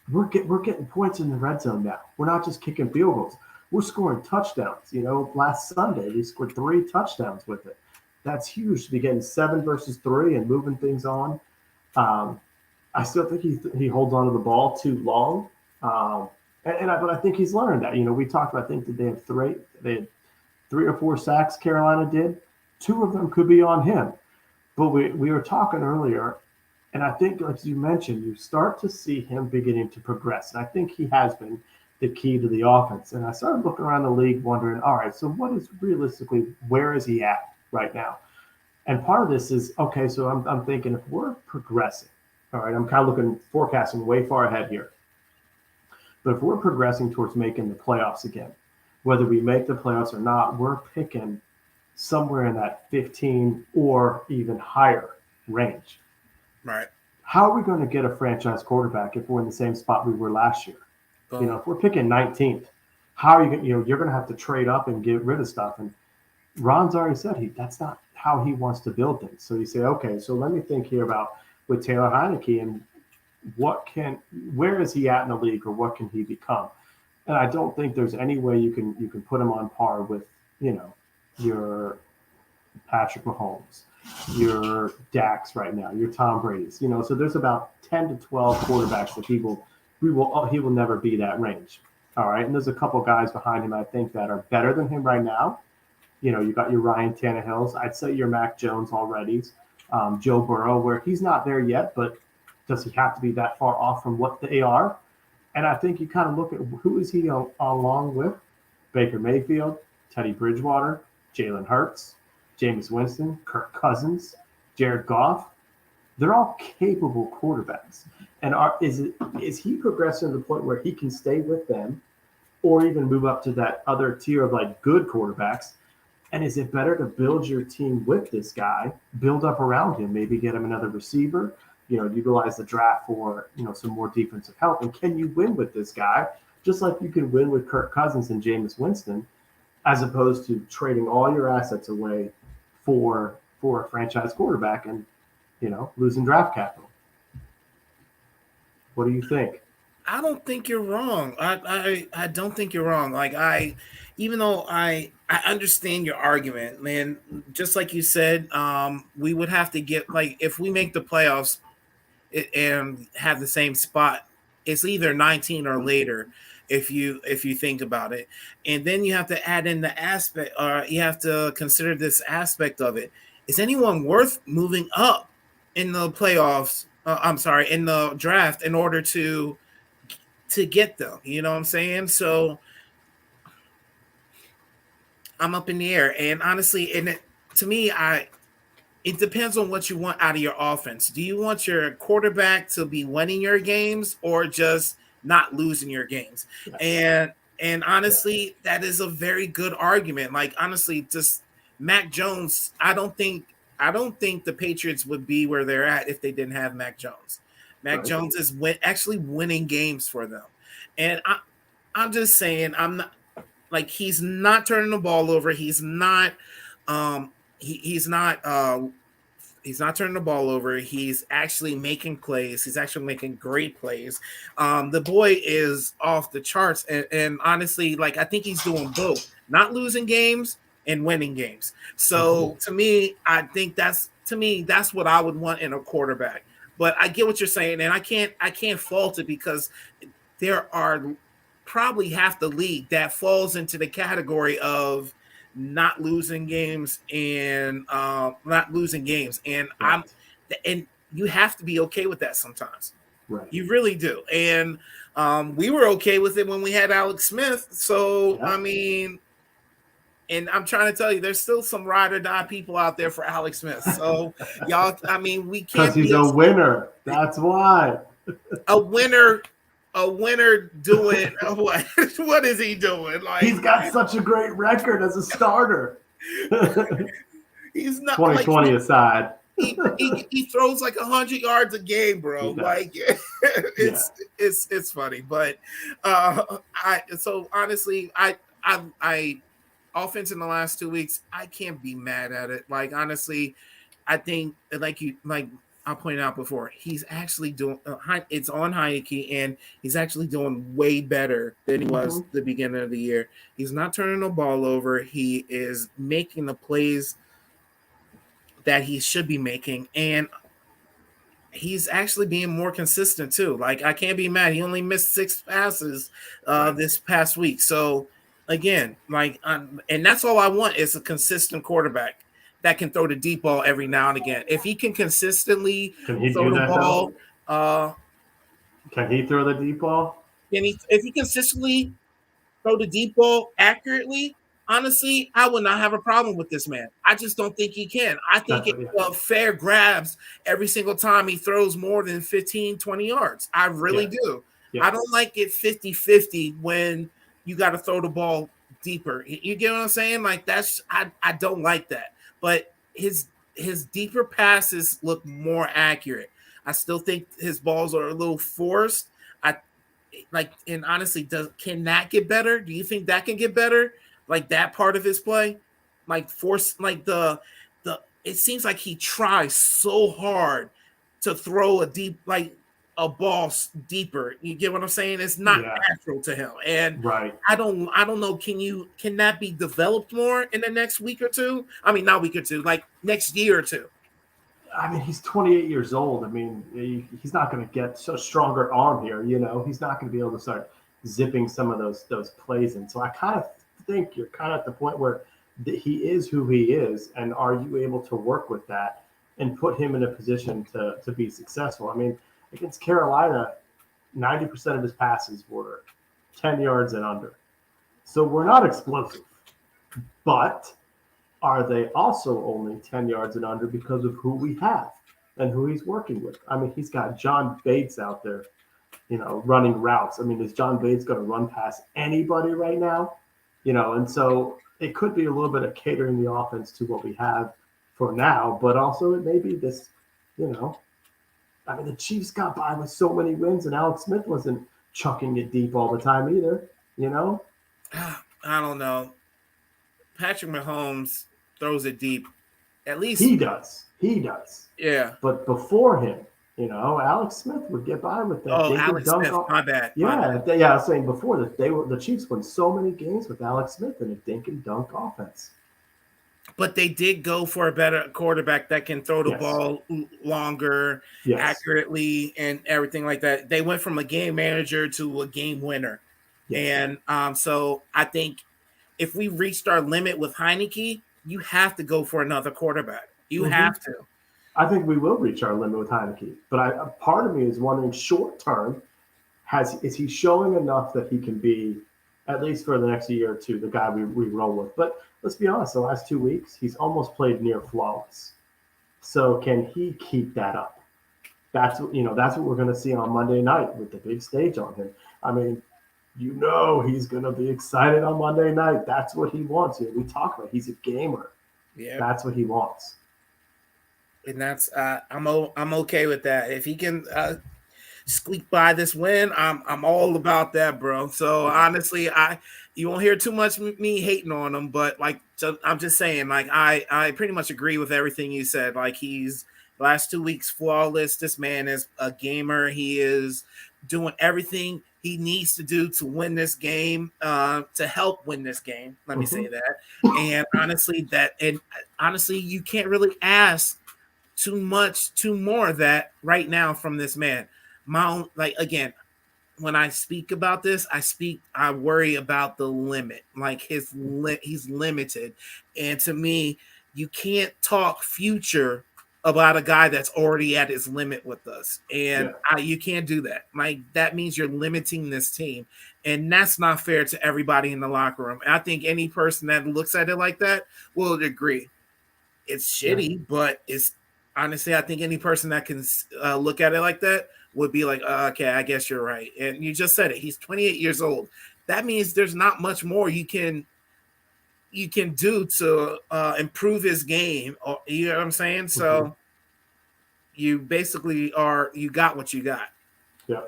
we're getting points in the red zone now. We're not just kicking field goals. We're scoring touchdowns. Last Sunday we scored 3 touchdowns with it. That's huge to be getting 7 versus 3 and moving things on. I still think he holds on to the ball too long. But I think he's learned that. We talked about. I think that they had 3 or 4 sacks. Carolina did. 2 of them could be on him. But we were talking earlier, and I think, like you mentioned, you start to see him beginning to progress. And I think he has been the key to the offense. And I started looking around the league, wondering, all right, so what is realistically, where is he at right now? And part of this is, okay, so I'm thinking if we're progressing, all right, I'm kind of forecasting way far ahead here. But if we're progressing towards making the playoffs again, whether we make the playoffs or not, we're picking somewhere in that 15 or even higher range. Right. How are we going to get a franchise quarterback if we're in the same spot we were last year? If we're picking 19th, how are you going? You're going to have to trade up and get rid of stuff. And Ron's already said that's not how he wants to build things. So you say, okay, so let me think here about with Taylor Heineke and where is he at in the league, or what can he become? And I don't think there's any way you can put him on par with your Patrick Mahomes, your Dax right now, your Tom Brady's. So there's about 10 to 12 quarterbacks that he will never be that range. All right, and there's a couple guys behind him I think that are better than him right now. You got your Ryan Tannehills. I'd say your Mac Jones already. Joe Burrow, where he's not there yet, but does he have to be that far off from what they are? And I think you kind of look at who is he along with? Baker Mayfield, Teddy Bridgewater, Jalen Hurts, Jameis Winston, Kirk Cousins, Jared Goff. They're all capable quarterbacks. And is he progressing to the point where he can stay with them, or even move up to that other tier of like good quarterbacks? And is it better to build your team with this guy, build up around him, maybe get him another receiver, utilize the draft for, some more defensive help? And can you win with this guy, just like you can win with Kirk Cousins and Jameis Winston, as opposed to trading all your assets away for a franchise quarterback and, losing draft capital? What do you think? I don't think you're wrong. I don't think you're wrong. Like even though I understand your argument, man, just like you said, we would have to get, like, if we make the playoffs and have the same spot, it's either 19 or later if you think about it. And then you have to add in the aspect, or you have to consider this aspect of it. Is anyone worth moving up in the playoffs? In the draft in order to get them, you know what I'm saying? So I'm up in the air, and honestly, to me, it depends on what you want out of your offense. Do you want your quarterback to be winning your games or just not losing your games? Yes. And honestly, that is a very good argument. Like, honestly, just Mac Jones, I don't think the Patriots would be where they're at if they didn't have Mac Jones. Mac Jones is actually winning games for them. And I'm just saying, I'm not, like, he's not turning the ball over. He's not he's not turning the ball over. He's actually making plays. He's actually making great plays. The boy is off the charts. And honestly, like, I think he's doing both, not losing games and winning games. So to me, I think that's what I would want in a quarterback. But I get what you're saying, and I can't fault it, because there are probably half the league that falls into the category of not losing games and right. And you have to be okay with that sometimes. Right. You really do. And we were okay with it when we had Alex Smith. So yeah. I mean, and I'm trying to tell you, there's still some ride or die people out there for Alex Smith. So y'all, I mean, we can't. Because he's a winner. That's why. A winner doing what? What is he doing? Like, he's got such a great record as a starter. He's not 2020 like, aside. He throws like 100 yards a game, bro. Like, it's funny, but honestly, I offense in the last 2 weeks, I can't be mad at it. Like, honestly, I think like I pointed out before, he's actually doing it's on Heineke, and he's actually doing way better than he was the beginning of the year. He's not turning the ball over. He is making the plays that he should be making. And he's actually being more consistent too. Like I can't be mad. He only missed 6 passes this past week. So again, and that's all I want is a consistent quarterback that can throw the deep ball every now and again. If he can consistently Can he throw do the that though? ball, Can he throw the deep ball? if he consistently throw the deep ball accurately, honestly, I would not have a problem with this man. I just don't think he can. I think That's it's what, yeah. fair grabs every single time he throws more than 15, 20 yards. I really do. Yeah. I don't like it 50-50 when you got to throw the ball deeper. You get what I'm saying? Like I don't like that. But his deeper passes look more accurate. I still think his balls are a little forced. I and honestly, can that get better? Do you think that can get better? Like that part of his play, like force, like the. It seems like he tries so hard to throw a ball deeper. You get what I'm saying? It's not natural to him, and right. I don't know. Can that be developed more in the next week or two? I mean, not week or two, like next year or two. I mean, he's 28 years old. I mean, he's not going to get so stronger arm here. You know, he's not going to be able to start zipping some of those plays in. So I kind of think you're kind of at the point where he is who he is, and are you able to work with that and put him in a position to be successful? I mean, against Carolina, 90% of his passes were 10 yards and under. So we're not explosive, but are they also only 10 yards and under because of who we have and who he's working with? I mean, he's got John Bates out there, running routes. I mean, is John Bates going to run past anybody right now? And so it could be a little bit of catering the offense to what we have for now, but also it may be this, I mean, the Chiefs got by with so many wins and Alex Smith wasn't chucking it deep all the time either, I don't know. Patrick Mahomes throws it deep. At least he does. Yeah. But before him, Alex Smith would get by with that. Oh, Alex Smith. My bad. Yeah, I was saying before that the Chiefs won so many games with Alex Smith in a dink and dunk offense. But they did go for a better quarterback that can throw the ball longer, accurately, and everything like that. They went from a game manager to a game winner. Yes. And so I think if we reached our limit with Heineke, you have to go for another quarterback. You have to. I think we will reach our limit with Heineke. But part of me is wondering short term, is he showing enough that he can be, at least for the next year or two, the guy we roll with? But let's be honest, the last 2 weeks, he's almost played near flawless. So can he keep that up? That's what we're going to see on Monday night with the big stage on him. I mean, he's going to be excited on Monday night. That's what he wants. We talk about he's a gamer. Yeah, that's what he wants. And that's I'm okay with that. If he can squeak by this win, I'm all about that, bro. So honestly, you won't hear too much me hating on him, but I'm just saying, I pretty much agree with everything you said. Like he's last 2 weeks flawless. This man is a gamer. He is doing everything he needs to do to win this game, to help win this game. Let me say that. And honestly, you can't really ask too more of that right now from this man. Again, when I speak about this, I worry about the limit. Like he's limited. And to me, you can't talk future about a guy that's already at his limit with us. And you can't do that. That means you're limiting this team. And that's not fair to everybody in the locker room. And I think any person that looks at it like that will agree. It's shitty, but it's honestly, I think any person that can look at it like that would be like, okay, I guess you're right. And you just said it. He's 28 years old. That means there's not much more you can do to improve his game. You know what I'm saying? So you basically you got what you got. Yeah.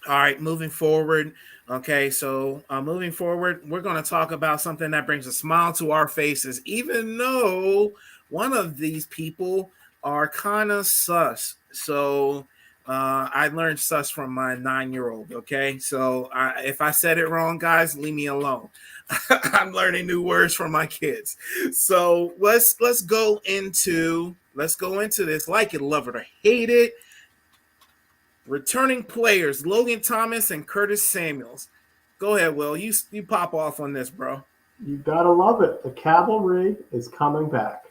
All right, moving forward. Okay, so moving forward, we're going to talk about something that brings a smile to our faces, even though one of these people are kind of sus. So I learned sus from my 9-year-old. Okay, so if I said it wrong, guys, leave me alone. I'm learning new words from my kids. So let's go into this. Like it, love it, or hate it. Returning players: Logan Thomas and Curtis Samuels. Go ahead, Will. You pop off on this, bro. You gotta love it. The cavalry is coming back.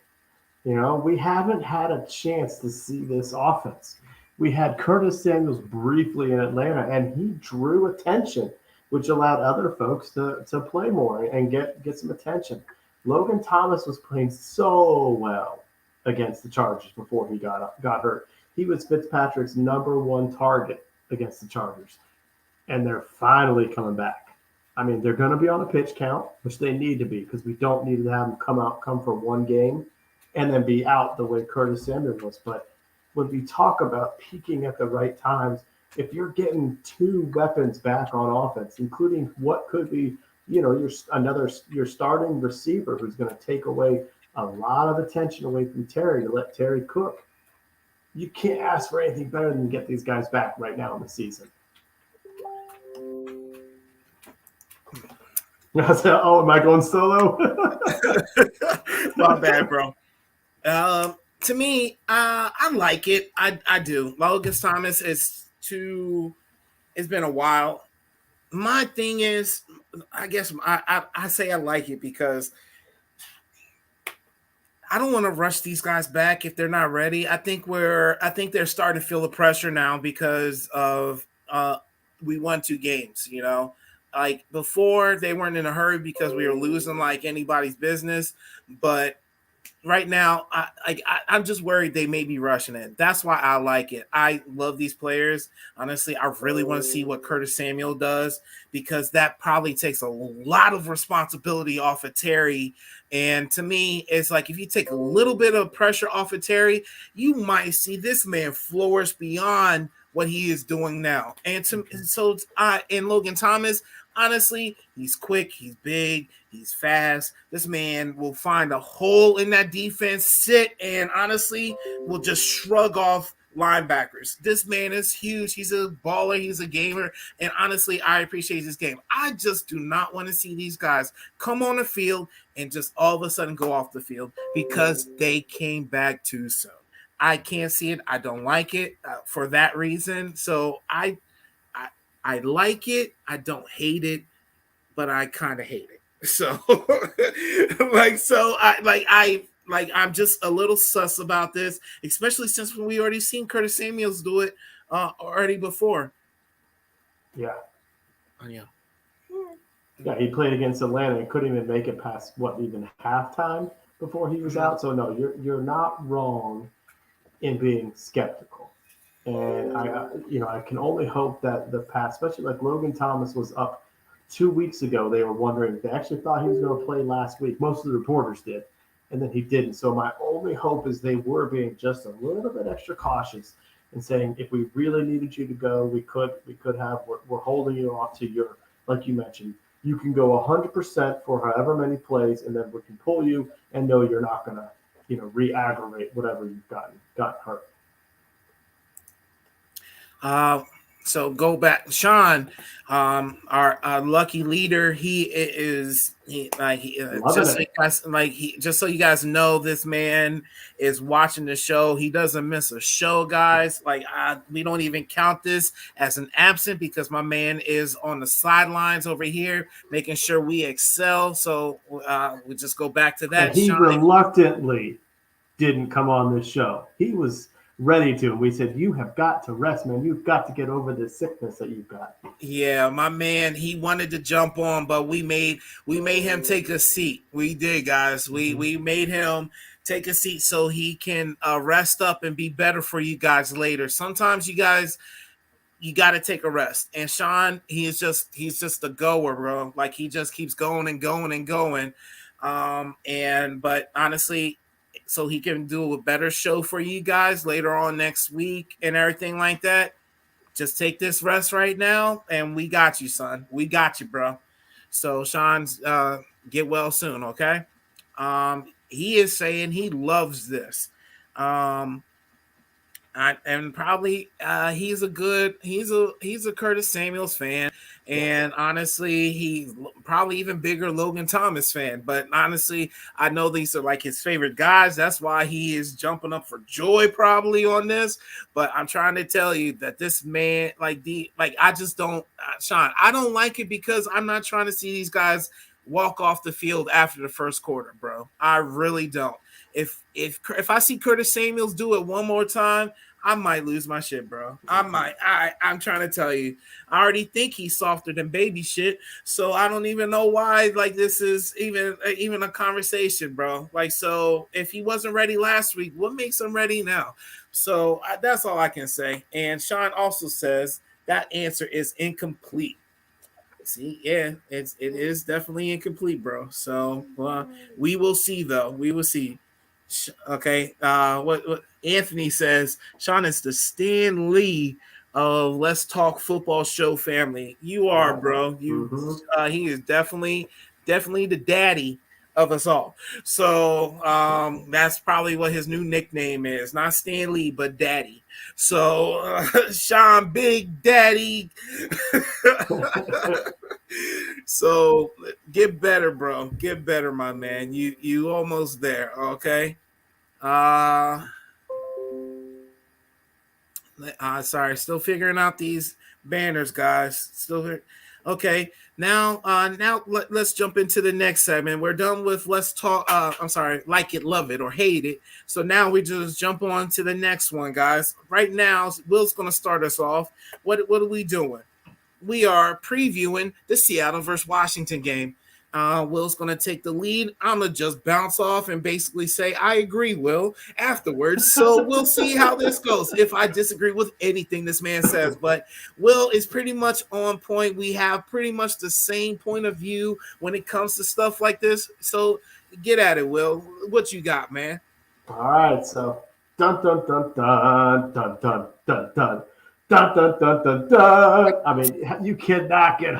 You know, we haven't had a chance to see this offense. We had Curtis Samuels briefly in Atlanta, and he drew attention, which allowed other folks to play more and get some attention. Logan Thomas was playing so well against the Chargers before he got hurt. He was Fitzpatrick's number one target against the Chargers, and they're finally coming back. I mean, they're going to be on a pitch count, which they need to be because we don't need to have them come for one game and then be out the way Curtis Samuel was. But when we talk about peaking at the right times, if you're getting two weapons back on offense, including what could be, your starting receiver who's going to take away a lot of attention away from Terry to let Terry cook, you can't ask for anything better than get these guys back right now in the season. I said, oh, am I going solo? My bad, bro. To me, I like it. I do. Logan Thomas it's been a while. My thing is, I guess I say I like it because I don't want to rush these guys back if they're not ready. I think they're starting to feel the pressure now because of we won 2 games, Like before, they weren't in a hurry because we were losing like anybody's business. But right now, I'm just worried they may be rushing it. That's why I like it. I love these players. Honestly, I really want to see what Curtis Samuel does because that probably takes a lot of responsibility off of Terry. And to me, it's like if you take a little bit of pressure off of Terry, you might see this man flourish beyond what he is doing now. And and Logan Thomas, honestly, he's quick, he's big, he's fast. This man will find a hole in that defense, sit, and honestly will just shrug off linebackers. This man is huge. He's a baller. He's a gamer. And honestly, I appreciate this game. I just do not want to see these guys come on the field and just all of a sudden go off the field because they came back too soon. I can't see it. I don't like it for that reason. So I like it. I don't hate it, but I kind of hate it. So I'm just a little sus about this, especially since we already seen Curtis Samuels do it already before. Yeah. Oh, yeah. Yeah, he played against Atlanta and couldn't even make it past even halftime before he was out. So no, you're not wrong in being skeptical. And I can only hope that the past, especially like Logan Thomas was up 2 weeks ago. They were wondering, they actually thought he was going to play last week. Most of the reporters did, and then he didn't. So my only hope is they were being just a little bit extra cautious and saying, if we really needed you to go, we could have. We're holding you off to your, like you mentioned, you can go 100% for however many plays, and then we can pull you and know you're not going to, re-aggravate whatever you've gotten hurt. So go back, Sean, our lucky leader. Just so you guys know, this man is watching the show. He doesn't miss a show, guys. We don't even count this as an absent because my man is on the sidelines over here making sure we excel. So we just go back to that. And he Sean, reluctantly didn't come on this show. He was ready to. We said, you have got to rest, man. You've got to get over this sickness that you've got. Yeah, my man, he wanted to jump on, but we made him take a seat. We did, guys. We made him take a seat so he can rest up and be better for you guys later. Sometimes you guys, you got to take a rest. And Sean, he's just a goer, bro. Like he just keeps going and going and going. But honestly, so he can do a better show for you guys later on next week and everything like that. Just take this rest right now, and we got you, son. We got you, bro. So Sean's get well soon, okay? He is saying he loves this. And probably he's a Curtis Samuels fan, and honestly, he's probably even bigger Logan Thomas fan. But honestly, I know these are like his favorite guys. That's why he is jumping up for joy probably on this. But I'm trying to tell you that this man, I just don't, Sean. I don't like it because I'm not trying to see these guys walk off the field after the first quarter, bro. I really don't. If I see Curtis Samuels do it one more time, I might lose my shit, bro. I might. I'm trying to tell you. I already think he's softer than baby shit, so I don't even know why. Like this is even a conversation, bro. Like so, if he wasn't ready last week, what makes him ready now? So that's all I can say. And Sean also says that answer is incomplete. See, yeah, it is definitely incomplete, bro. So we will see, though. We will see. Okay. What Anthony says, Sean is the Stan Lee of Let's Talk Football Show family. You are, bro. He is definitely the daddy of us all. So that's probably what his new nickname is. Not Stan Lee, but Daddy. So Sean, Big Daddy. So get better, bro. Get better, my man. You almost there. Okay. Sorry, still figuring out these banners, guys. Okay. Now let's jump into the next segment. We're done with let's talk. I'm sorry, like it, love it, or hate it. So now we just jump on to the next one, guys. Right now, Will's gonna start us off. What are we doing? We are previewing the Seattle versus Washington game. Will's going to take the lead. I'm going to just bounce off and basically say, I agree, Will, afterwards. So we'll see how this goes if I disagree with anything this man says. But Will is pretty much on point. We have pretty much the same point of view when it comes to stuff like this. So get at it, Will. What you got, man? All right. So, dun, dun, dun, dun, dun, dun, dun, dun. Dun, dun, dun, dun, dun. I mean, you cannot get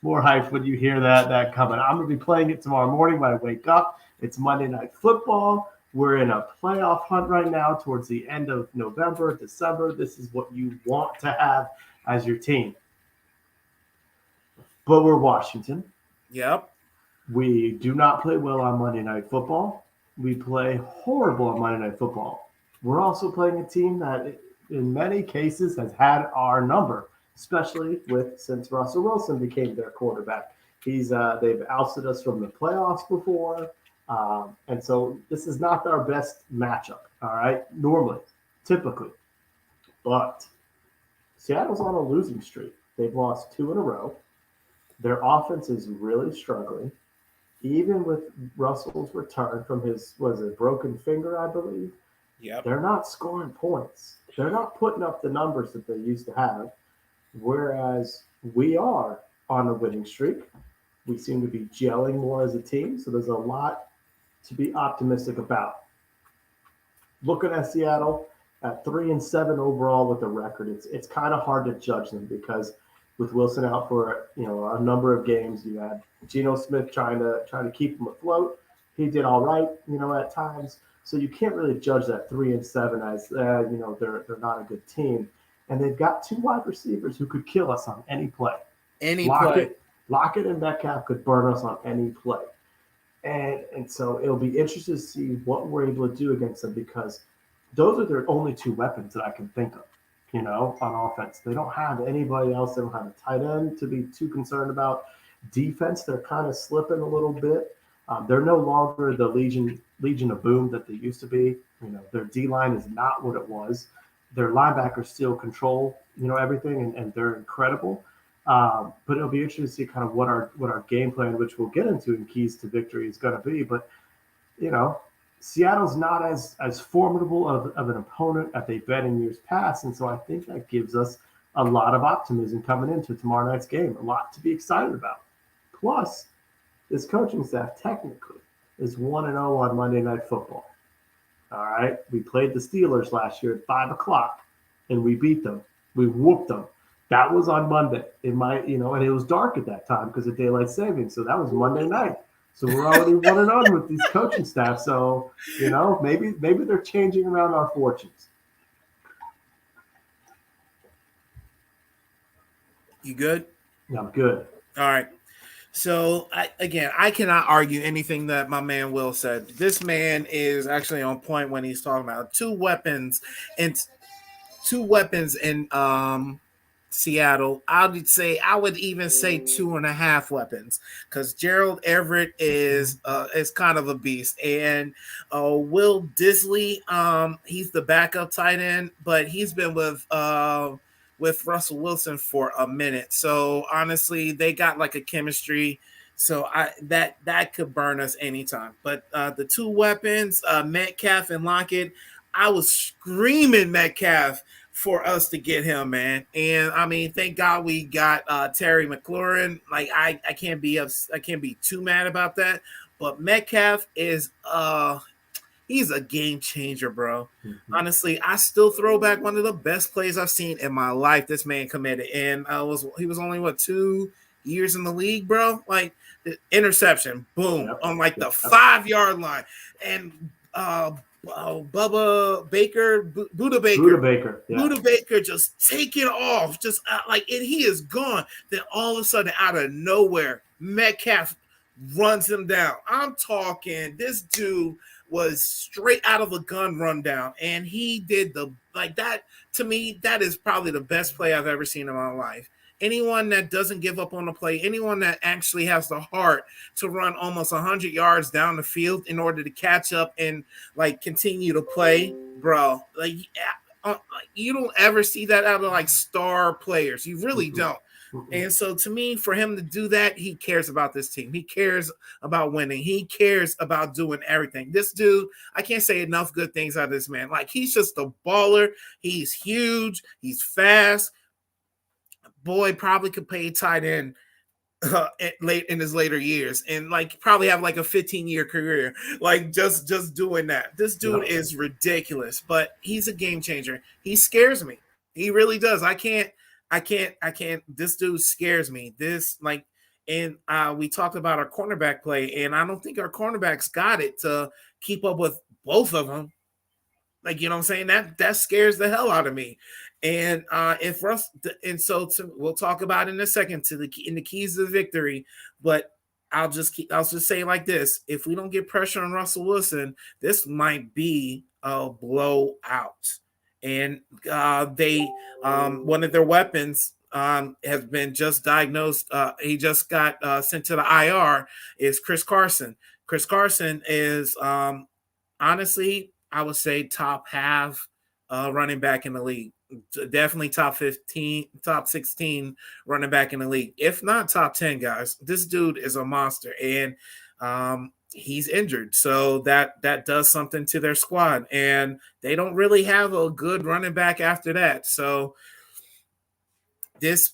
more hyped when you hear that coming. I'm going to be playing it tomorrow morning when I wake up. It's Monday Night Football. We're in a playoff hunt right now towards the end of November, December. This is what you want to have as your team. But we're Washington. Yep. We do not play well on Monday Night Football. We play horrible on Monday Night Football. We're also playing a team that in many cases has had our number, especially since Russell Wilson became their quarterback. They've ousted us from the playoffs before. And so this is not our best matchup, all right, normally, typically. But Seattle's on a losing streak. They've lost 2 in a row. Their offense is really struggling. Even with Russell's return from his, broken finger, I believe. Yep. They're not scoring points. They're not putting up the numbers that they used to have, whereas we are on a winning streak. We seem to be gelling more as a team, so there's a lot to be optimistic about. Looking at Seattle at 3-7 overall with the record, it's kind of hard to judge them because with Wilson out for a number of games, you had Geno Smith trying to keep him afloat. He did all right, at times. So you can't really judge that 3-7 as they're not a good team, and they've got 2 wide receivers who could kill us on any play. Lockett and Metcalf could burn us on any play, and so it'll be interesting to see what we're able to do against them because those are their only 2 weapons that I can think of. On offense, they don't have anybody else. They don't have a tight end to be too concerned about. Defense, they're kind of slipping a little bit. They're no longer the Legion of Boom that they used to be. Their D-line is not what it was. Their linebackers still control, everything, and they're incredible. But it'll be interesting to see kind of what our game plan, which we'll get into in keys to victory, is going to be. But Seattle's not as formidable of an opponent as they've been in years past, and so I think that gives us a lot of optimism coming into tomorrow night's game. A lot to be excited about. Plus, this coaching staff technically is 1-0 on Monday Night Football. All right, we played the Steelers last year at 5:00, and we beat them. We whooped them. That was on Monday. And it was dark at that time because of daylight savings. So that was Monday night. So we're already 1-0 with these coaching staff. So maybe they're changing around our fortunes. You good? I'm good. All right. So I cannot argue anything that my man Will said. This man is actually on point when he's talking about and two weapons in Seattle. I would even say 2.5 weapons because Gerald Everett is kind of a beast, and Will Disley, he's the backup tight end, but he's been with Russell Wilson for a minute. So honestly, they got like a chemistry. So that could burn us anytime. But the two weapons, Metcalf and Lockett, I was screaming Metcalf for us to get him, man. And I mean, thank God we got Terry McLaurin. Like I can't be too mad about that. But Metcalf is he's a game changer, bro. Mm-hmm. Honestly, I still throw back one of the best plays I've seen in my life. This man committed, and he was only 2 years in the league, bro. Like the interception, boom, on like the 5-yard line, and Bubba Baker, Buda Baker just take it off, just and he is gone. Then all of a sudden, out of nowhere, Metcalf runs him down. I'm talking, this dude was straight out of a gun rundown, and he did that. To me, that is probably the best play I've ever seen in my life. Anyone that doesn't give up on the play, anyone that actually has the heart to run almost 100 yards down the field in order to catch up and continue to play, bro, you don't ever see that out of star players. You really don't. And so to me, for him to do that, he cares about this team. He cares about winning. He cares about doing everything. This dude, I can't say enough good things out of this man. He's just a baller. He's huge. He's fast. Boy, probably could play tight end late in his later years and probably have a 15-year career just doing that. This dude is ridiculous, but he's a game changer. He scares me. He really does. I can't. This dude scares me. And we talked about our cornerback play, and I don't think our cornerbacks got it to keep up with both of them. You know what I'm saying? That scares the hell out of me. And we'll talk about it in a second in the keys to the victory. But I'll just say it like this: if we don't get pressure on Russell Wilson, this might be a blowout. And one of their weapons has been just diagnosed. He just got sent to the IR. Is Chris Carson? Chris Carson is honestly, I would say top half running back in the league. Definitely top 15, top 16 running back in the league. If not top 10, guys. This dude is a monster, and he's injured. So that does something to their squad, and they don't really have a good running back after that. So this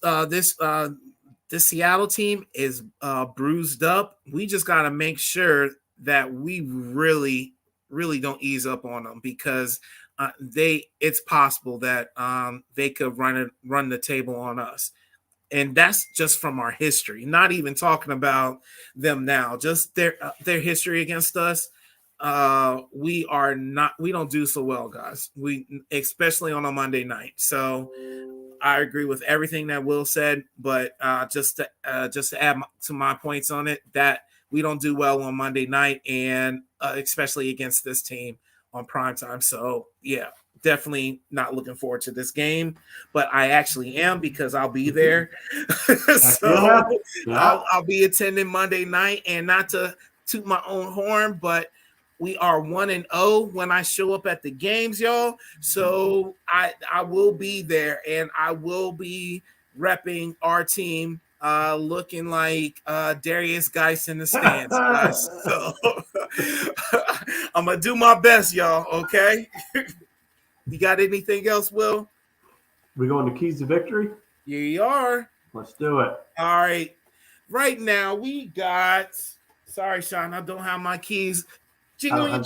Seattle team is bruised up. We just got to make sure that we really don't ease up on them, because it's possible that they could run the table on us. And that's just from our history, not even talking about them now, just their history against us. We don't do so well, guys. Especially on a Monday night. So I agree with everything that Will said, but just to add to my points on it, that we don't do well on Monday night, and especially against this team on primetime. So yeah, definitely not looking forward to this game, but I actually am, because I'll be there. So I'll be attending Monday night, and not to toot my own horn, but we are 1-0 when I show up at the games, y'all. So I will be there, and I will be repping our team, looking like Darius Geis in the stands, guys. So I'm gonna do my best, y'all. Okay. You got anything else, Will? We going to keys to victory? Here you are. Let's do it. All right. Right now we got. Sorry, Sean, I don't have my keys. Jingling.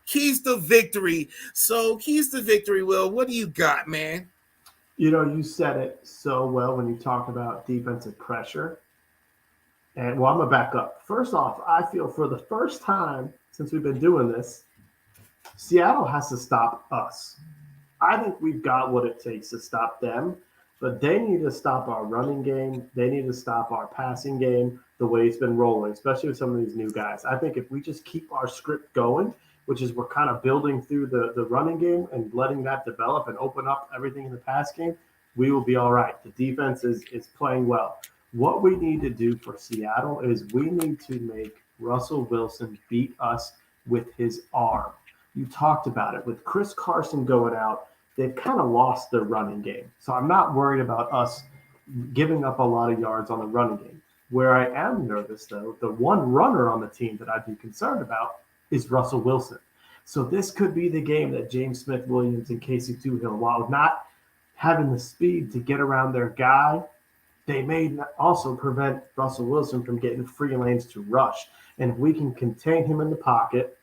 Keys to victory. So keys to victory, Will. What do you got, man? You said it so well when you talked about defensive pressure. And I'm going to back up. First off, I feel for the first time since we've been doing this, Seattle has to stop us. I think we've got what it takes to stop them, but they need to stop our running game. They need to stop our passing game the way it's been rolling, especially with some of these new guys. I think if we just keep our script going, which is we're kind of building through the running game and letting that develop and open up everything in the pass game, we will be all right. The defense is playing well. What we need to do for Seattle is we need to make Russell Wilson beat us with his arm. You talked about it. With Chris Carson going out, they've kind of lost their running game. So I'm not worried about us giving up a lot of yards on the running game. Where I am nervous, though, the one runner on the team that I'd be concerned about is Russell Wilson. So this could be the game that James Smith-Williams and Casey Toohill, while not having the speed to get around their guy, they may also prevent Russell Wilson from getting free lanes to rush. And if we can contain him in the pocket,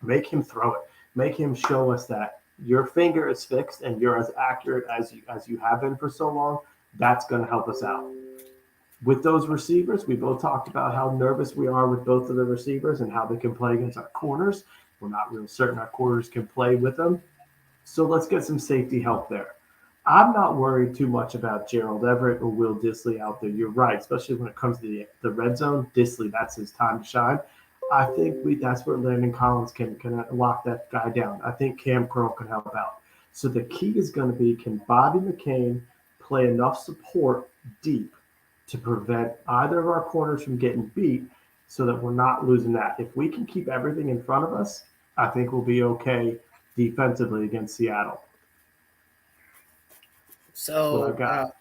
make him throw it, make him show us that your finger is fixed and you're as accurate as you have been for so long, that's going to help us out. With those receivers, we both talked about how nervous we are with both of the receivers and how they can play against our corners. We're not real certain our corners can play with them. So let's get some safety help there. I'm not worried too much about Gerald Everett or Will Dissly out there. You're right, especially when it comes to the red zone. Dissly, that's his time to shine. I think that's where Landon Collins can lock that guy down. I think Cam Curl can help out. So the key is going to be, can Bobby McCain play enough support deep to prevent either of our corners from getting beat so that we're not losing that? If we can keep everything in front of us, I think we'll be okay defensively against Seattle. So, go ahead.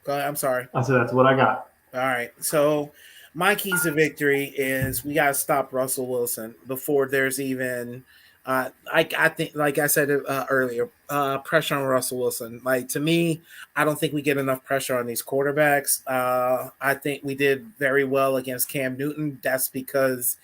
I'm sorry. I said that's what I got. All right. So my keys to victory is we got to stop Russell Wilson before there's even I think, like I said earlier, pressure on Russell Wilson. Like, to me, I don't think we get enough pressure on these quarterbacks. I think we did very well against Cam Newton. That's because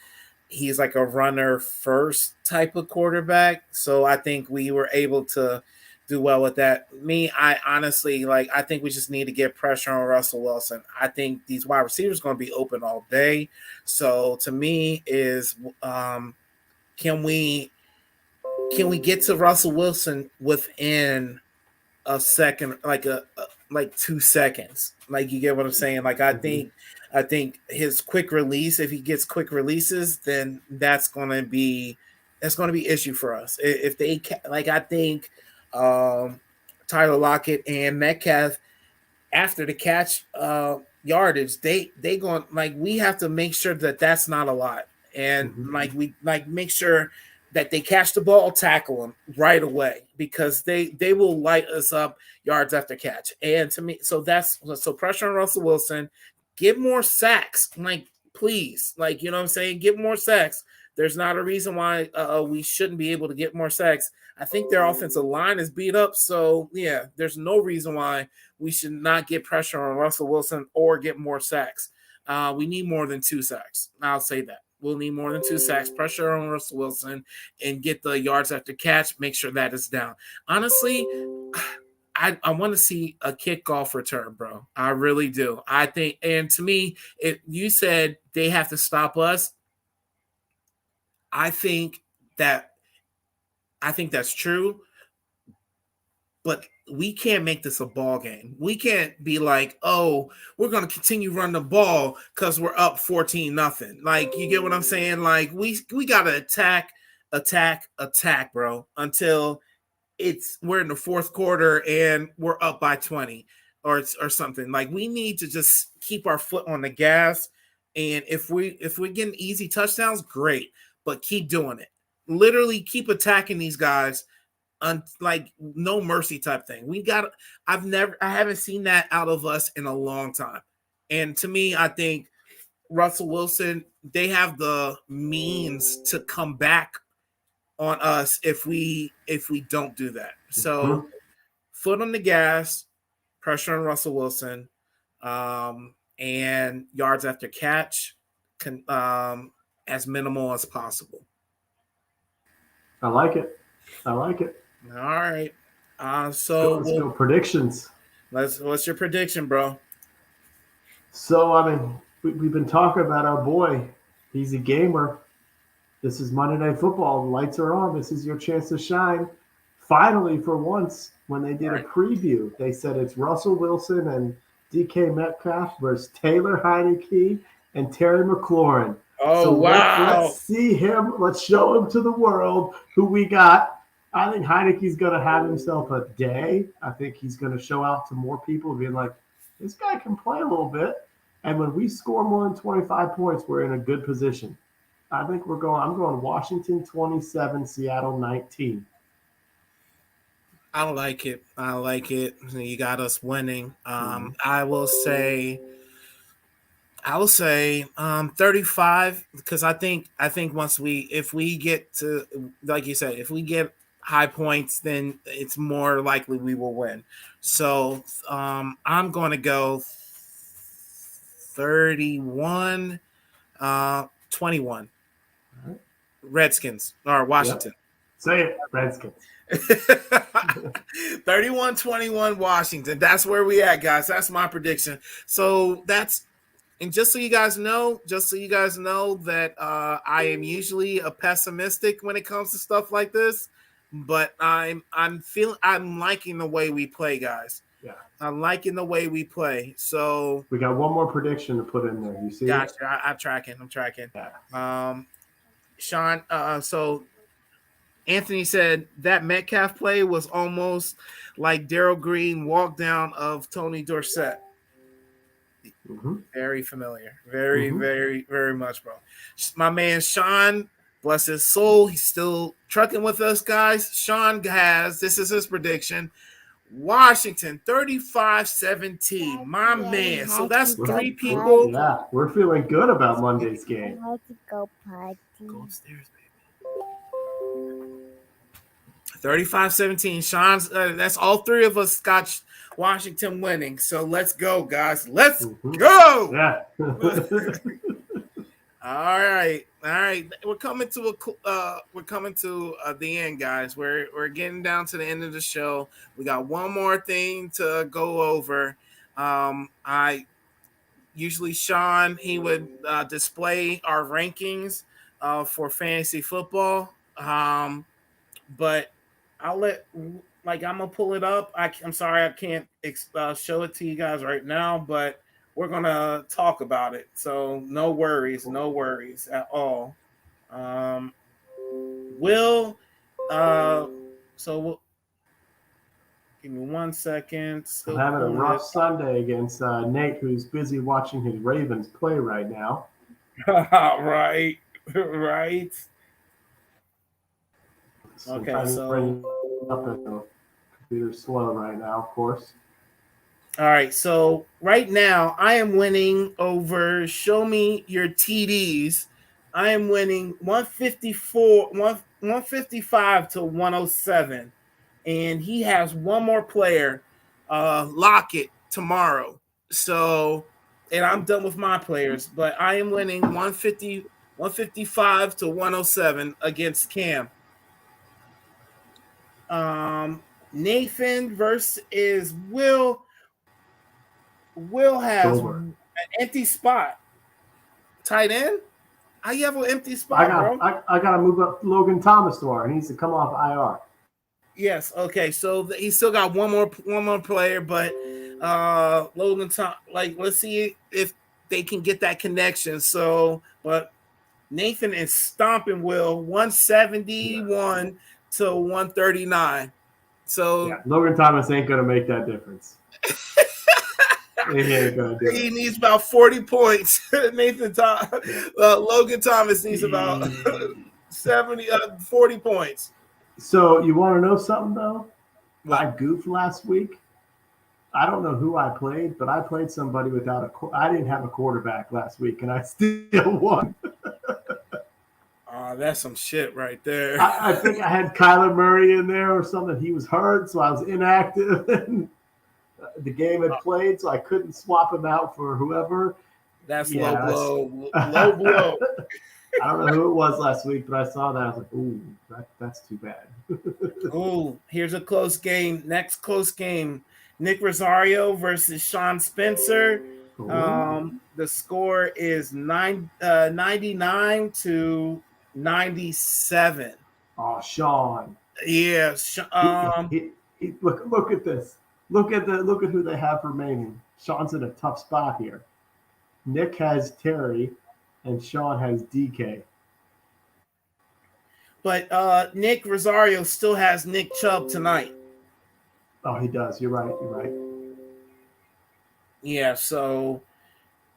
he's like a runner first type of quarterback. So I think we were able to do well with that. I honestly, I think we just need to get pressure on Russell Wilson. I think these wide receivers are going to be open all day. So to me is, can we get to Russell Wilson within a second, like 2 seconds? Like, you get what I'm saying? Like, I think his quick release, if he gets quick releases, then that's going to be issue for us. If they I think Tyler Lockett and Metcalf, after the catch yardage, they going, we have to make sure that that's not a lot, and we make sure that they catch the ball, tackle them right away, because they will light us up yards after catch. And to me, so pressure on Russell Wilson, get more sacks, please, you know what I'm saying? Get more sacks. There's not a reason why we shouldn't be able to get more sacks. I think their offensive line is beat up. So, yeah, there's no reason why we should not get pressure on Russell Wilson or get more sacks. We need more than 2 sacks. I'll say that. We'll need more than 2 sacks, pressure on Russell Wilson, and get the yards after catch, make sure that is down. Honestly, I want to see a kickoff return, bro. I really do. I think, and to me, you said they have to stop us. I think that's true, but we can't make this a ball game. We can't be like, oh, we're going to continue running the ball because we're up 14-0. You get what I'm saying? We got to attack, bro, until we're in the fourth quarter and we're up by 20 or something. We need to just keep our foot on the gas. And if we're getting easy touchdowns, great, but keep doing it. Literally keep attacking these guys. No mercy type thing. I haven't seen that out of us in a long time. And to me, I think Russell Wilson, they have the means to come back on us if we don't do that. So foot on the gas, pressure on Russell Wilson, and yards after catch as minimal as possible. I like it. All right. Let's go predictions. What's your prediction, bro? So, we've been talking about our boy. He's a gamer. This is Monday Night Football. The lights are on. This is your chance to shine. finally, for once, when they did a Right. preview, they said it's Russell Wilson and DK Metcalf versus Taylor Heineke and Terry McLaurin. Oh, So wow. let's see him. Let's show him to the world who we got. I think Heineke's going to have himself a day. I think he's going to show out to more people, being like, this guy can play a little bit. And when we score more than 25 points, we're in a good position. I think I'm going Washington 27, Seattle 19. I like it. I like it. You got us winning. I will say 35 because I think if we get to, like you said, if we get high points, then it's more likely we will win. So I'm going to go 31 21 Redskins or Washington. Yep. Say it, Redskins. 31-21 Washington. That's where we at, guys. That's my prediction. So and just so you guys know that I am usually a pessimistic when it comes to stuff like this, but I'm liking the way we play, guys. Yeah. I'm liking the way we play. So we got one more prediction to put in there. You see? Gotcha. I'm tracking. Yeah. Sean, so Anthony said that Metcalf play was almost like Darryl Green walk down of Tony Dorsett. Mm-hmm. Very familiar. Very, very, very much, bro. My man Sean, bless his soul, he's still trucking with us, guys. Sean this is his prediction. Washington 35-17. My man. So that's 3 people. Yeah, we're feeling good about Monday's game. I like to go party. Go upstairs, baby. 35-17. Sean's that's all 3 of us got Washington winning. So let's go, guys. Let's go. Yeah. All right. We're coming to the end, guys. We're getting down to the end of the show. We got one more thing to go over. I usually Sean he would display our rankings for fantasy football. But I'm gonna pull it up. I'm sorry I can't show it to you guys right now, but we're gonna talk about it. So no worries at all. Give me 1 second. I'm having a rough Sunday against Nate, who's busy watching his Ravens play right now. right. Okay, so up at the computer's slow right now, of course. All right, so right now I am winning over. Show me your TDs. I am winning 155 to 107, and he has one more player, Lockett, tomorrow. So, and I'm done with my players, but I am winning 155 to 107 against Cam. Nathan versus Will. Will has an empty spot. Tight end? How you have an empty spot, bro? I got to move up Logan Thomas tomorrow. He needs to come off IR. Yes. Okay. So he's still got one more player, but Logan Thomas. Let's see if they can get that connection. So, but Nathan is stomping Will 171 to 139. So Logan Thomas ain't gonna make that difference. He needs about 40 points. Logan Thomas needs about 40 points. So you want to know something though? I goofed last week. I don't know who I played, but I played somebody I didn't have a quarterback last week, and I still won. That's some shit right there. I think I had Kyler Murray in there or something. He was hurt, so I was inactive. And the game had played, so I couldn't swap him out for whoever. That's low blow. Low blow. I don't know who it was last week, but I saw that. I was like, ooh, that's too bad. Ooh, here's a close game. Next close game. Nick Rosario versus Sean Spencer. The score is 99 to 97. Oh, Sean. Yeah. Look at this. Look at who they have remaining. Sean's in a tough spot here. Nick has Terry, and Sean has DK. But Nick Rosario still has Nick Chubb tonight. Oh, he does. You're right. You're right. Yeah, so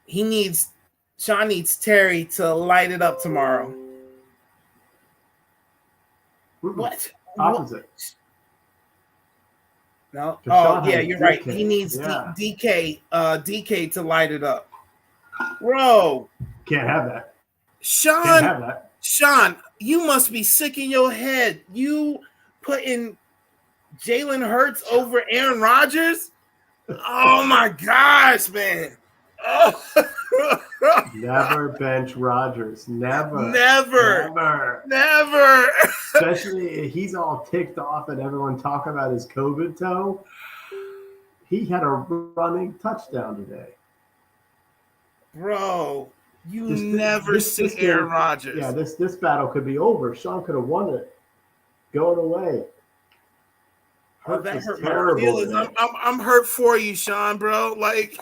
Sean needs Terry to light it up tomorrow. What? Opposite. What? No. Sean Oh, yeah, has you're right. DK. He needs Yeah. DK to light it up. Bro, Can't have that. Sean, Can't have that. Sean, you must be sick in your head. You putting Jalen Hurts over Aaron Rodgers? Oh my gosh, man. Never bench Rodgers. Never. Never. Especially he's all ticked off and everyone talking about his COVID toe. He had a running touchdown today. Bro, you never see Aaron Rodgers. Yeah, this battle could be over. Sean could have won it. Going away. That hurt my feelings. I'm hurt for you, Sean, bro. Like,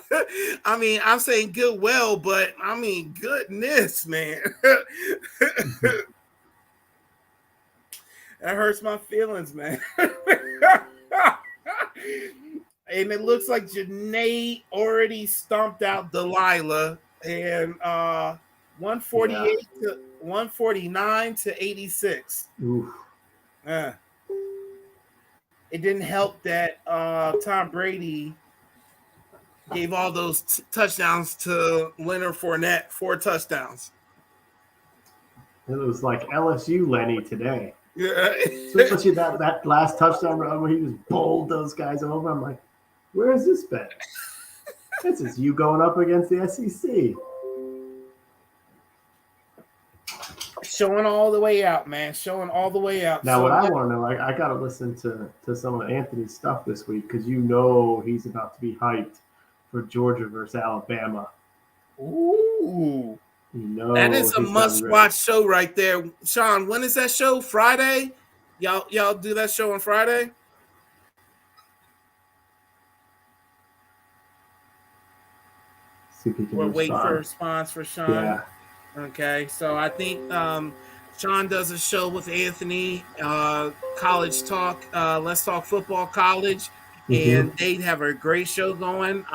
I mean, I'm saying goodwill, but I mean, goodness, man. That hurts my feelings, man. And it looks like Janae already stomped out Delilah, and 148 to 149 to 86. Oof. It didn't help that Tom Brady gave all those touchdowns to Leonard Fournette, 4 touchdowns. It was like LSU Lenny today. Yeah. Especially that last touchdown run where he just bowled those guys over. I'm like, where has this been? This is you going up against the SEC. Showing all the way out, man. Showing all the way out. Now, what I want to know, I got to listen to some of Anthony's stuff this week because you know he's about to be hyped for Georgia versus Alabama. Ooh. You know that is a must-watch show right there. Sean, when is that show? Friday? Y'all do that show on Friday? See if he can We're respond. waiting for a response for Sean. Yeah. Okay, so I think Sean does a show with Anthony, College Talk, Let's Talk Football College, and they have a great show going.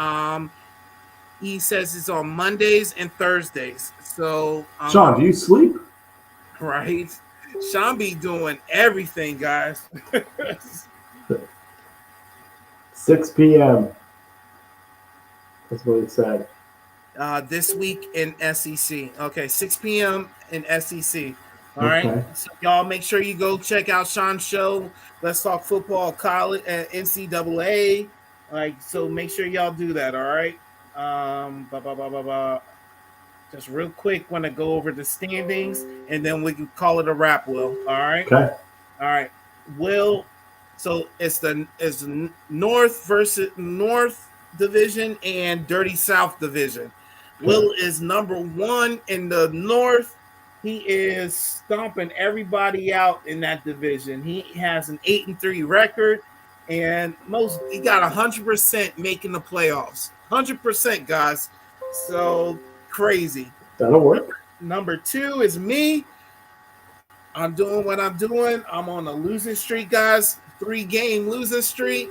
He says it's on Mondays and Thursdays. So Sean, do you sleep? Right. Sean be doing everything, guys. 6 p.m. That's what it said. This week in SEC. Okay, 6 p.m. in SEC. All right. So y'all make sure you go check out Sean's show. Let's Talk Football College and NCAA. Like, so make sure y'all do that. All right. Just real quick, want to go over the standings and then we can call it a wrap, Will. All right. Okay. All right. Will, so it's the North versus North Division and Dirty South Division. Okay. Will is number 1 in the North. He is stomping everybody out in that division. He has an 8-3 record, and he got 100% making the playoffs. 100%, guys. So crazy. That'll work. Number 2 is me. I'm doing what I'm doing. I'm on a losing streak, guys. 3-game losing streak.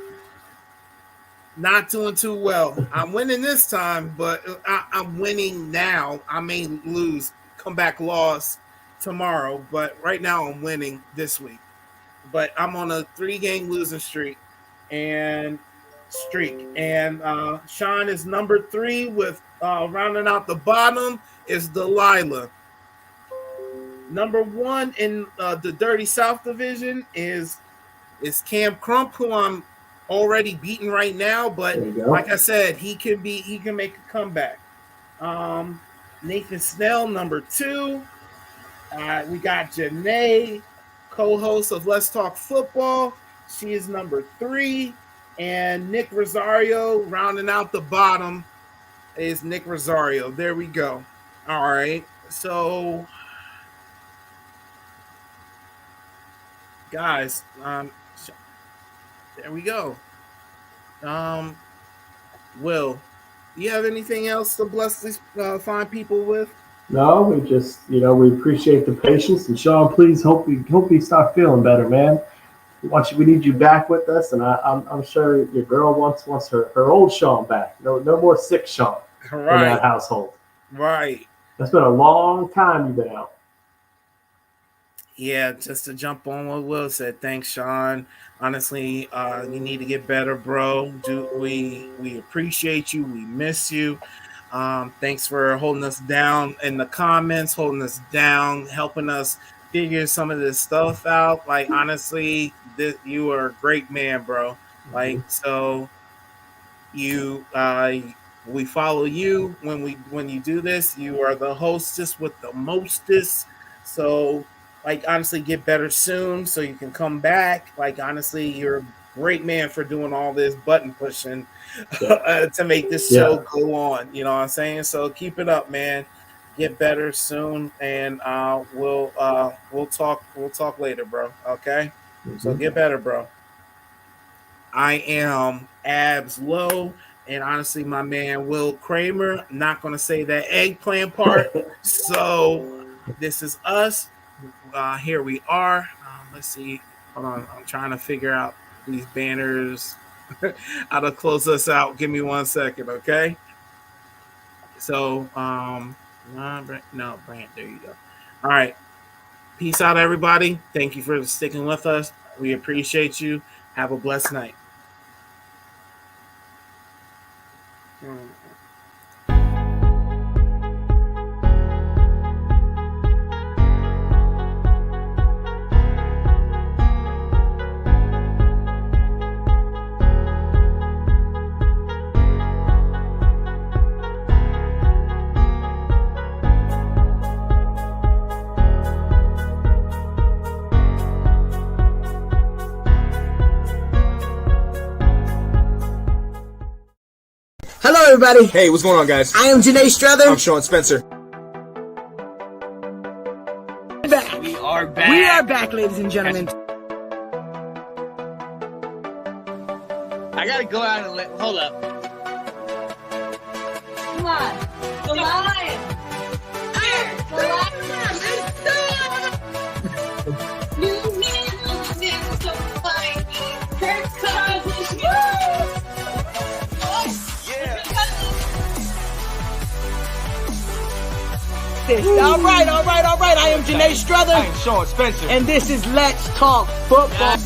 Not doing too well. I'm winning this time, but I'm winning now. I may lose, comeback loss tomorrow, but right now I'm winning this week. But I'm on a 3-game losing streak. And Sean is number 3 with rounding out the bottom is Delilah. Number 1 in the Dirty South Division is Cam Crump, who I'm already beaten right now, but like I said, he can make a comeback. Nathan Snell, number 2. We got Janae, co-host of Let's Talk Football. She is number 3. And Nick Rosario, rounding out the bottom, is Nick Rosario. There we go. All right. So guys, there we go. Will, do you have anything else to bless these fine people with? No, we just, we appreciate the patience. And Sean, please hope you start feeling better, man. We need you back with us, and I'm sure your girl wants her old Sean back. No more sick Sean in that household. Right. That's been a long time you've been out. Yeah, just to jump on what Will said. Thanks, Sean. Honestly, you need to get better, bro. We appreciate you. We miss you. Thanks for holding us down in the comments, holding us down, helping us figure some of this stuff out. Like, honestly, you are a great man, bro. Like, so we follow you when you do this. You are the hostess with the mostest. So, like, honestly, get better soon so you can come back. Like, honestly, you're a great man for doing all this button pushing to make this show go on. You know what I'm saying? So keep it up, man. Get better soon, and we'll talk later, bro. Okay? So get better, bro. I am Abs Low, and honestly, my man Will Kramer. Not gonna say that eggplant part. So this is us. Here we are. Let's see. Hold on. I'm trying to figure out these banners. How to close us out. Give me 1 second, okay? So, Brand. There you go. All right. Peace out, everybody. Thank you for sticking with us. We appreciate you. Have a blessed night. Hello, everybody. Hey, what's going on, guys? I am Janae Strother. I'm Sean Spencer. We are back. We are back, ladies and gentlemen. I gotta go out and hold up. Come on. The lion. Here. The lion. New man. So fine. Kirk Cousins. All right. I am Janae Strother. I am Sean Spencer. And this is Let's Talk Football.